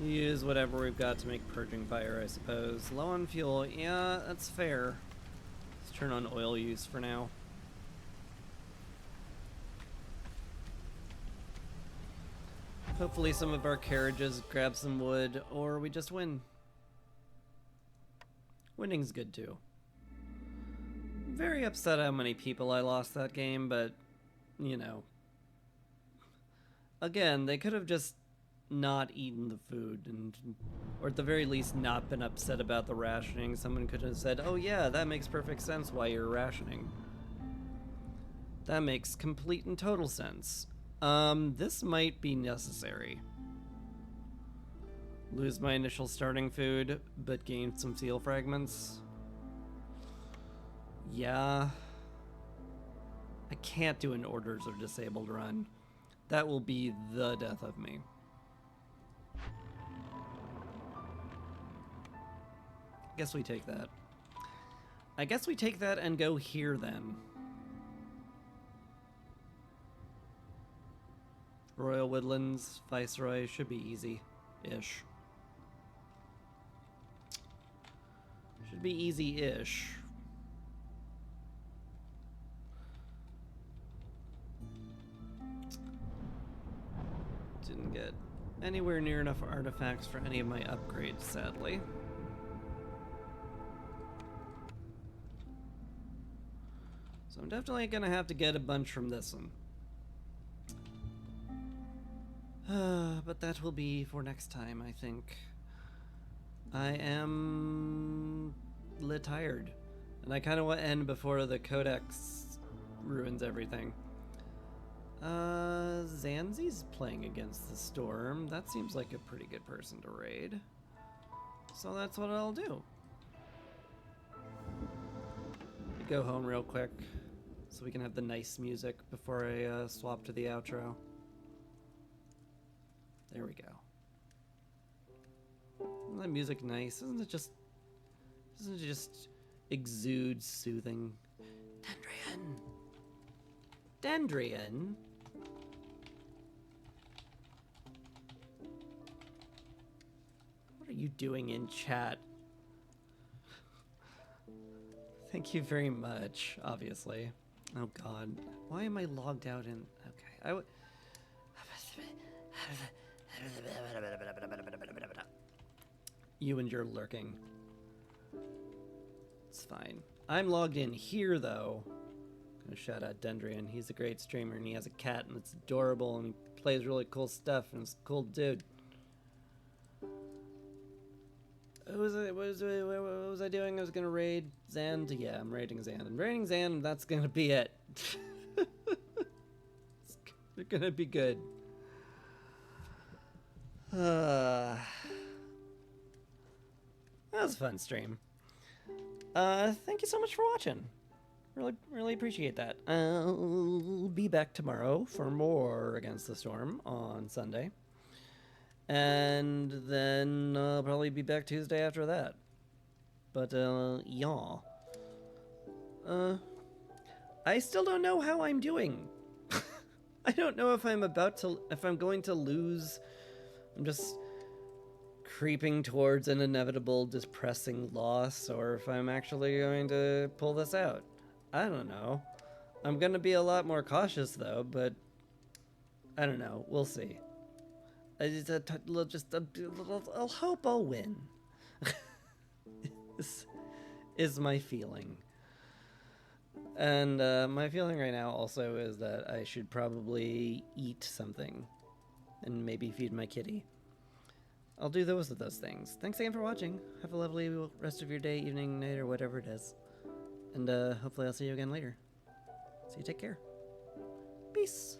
Use whatever we've got to make purging fire, I suppose. Low on fuel. Yeah, that's fair. Let's turn on oil use for now. Hopefully some of our carriages grab some wood, or we just win. Winning's good too. Very upset how many people I lost that game, but, you know. Again, they could have just not eaten the food, and, or at the very least not been upset about the rationing. Someone could have said, oh yeah, that makes perfect sense why you're rationing. That makes complete and total sense. This might be necessary. Lose my initial starting food, but gain some steel fragments. Yeah. I can't do an orders or disabled run. That will be the death of me. Guess we take that. I guess we take that and go here then. Royal Woodlands, Viceroy, should be easy-ish. Should be easy-ish. Didn't get anywhere near enough artifacts for any of my upgrades, sadly. So I'm definitely gonna have to get a bunch from this one. But that will be for next time, I think. I am tired. And I kind of want to end before the Codex ruins everything. Zanzi's playing against the Storm. That seems like a pretty good person to raid. So that's what I'll do. Go home real quick so we can have the nice music before I swap to the outro. There we go. Isn't that music nice? Doesn't it just exude soothing? Dendrian? What are you doing in chat? Thank you very much, obviously. Oh god. Why am I logged out in... Okay, You and your lurking. It's fine. I'm logged in here, though. I'm gonna shout out Dendrian. He's a great streamer, and he has a cat, and it's adorable, and he plays really cool stuff, and he's a cool dude. What was I doing? I was gonna raid Zand. Yeah, I'm raiding Zand. I'm raiding Zand, and that's gonna be it. It's gonna be good. That was a fun stream. Thank you so much for watching. Really appreciate that. I'll be back tomorrow for more Against the Storm on Sunday. And then I'll probably be back Tuesday after that. But, yeah. I still don't know how I'm doing. I don't know if I'm going to lose. I'm just creeping towards an inevitable depressing loss, or if I'm actually going to pull this out. I don't know. I'm gonna be a lot more cautious though, but I don't know. We'll see. I'll hope I'll win. This is my feeling. And my feeling right now also is that I should probably eat something and maybe feed my kitty. I'll do those things. Thanks again for watching. Have a lovely rest of your day, evening, night, or whatever it is. And hopefully I'll see you again later. So you take care. Peace.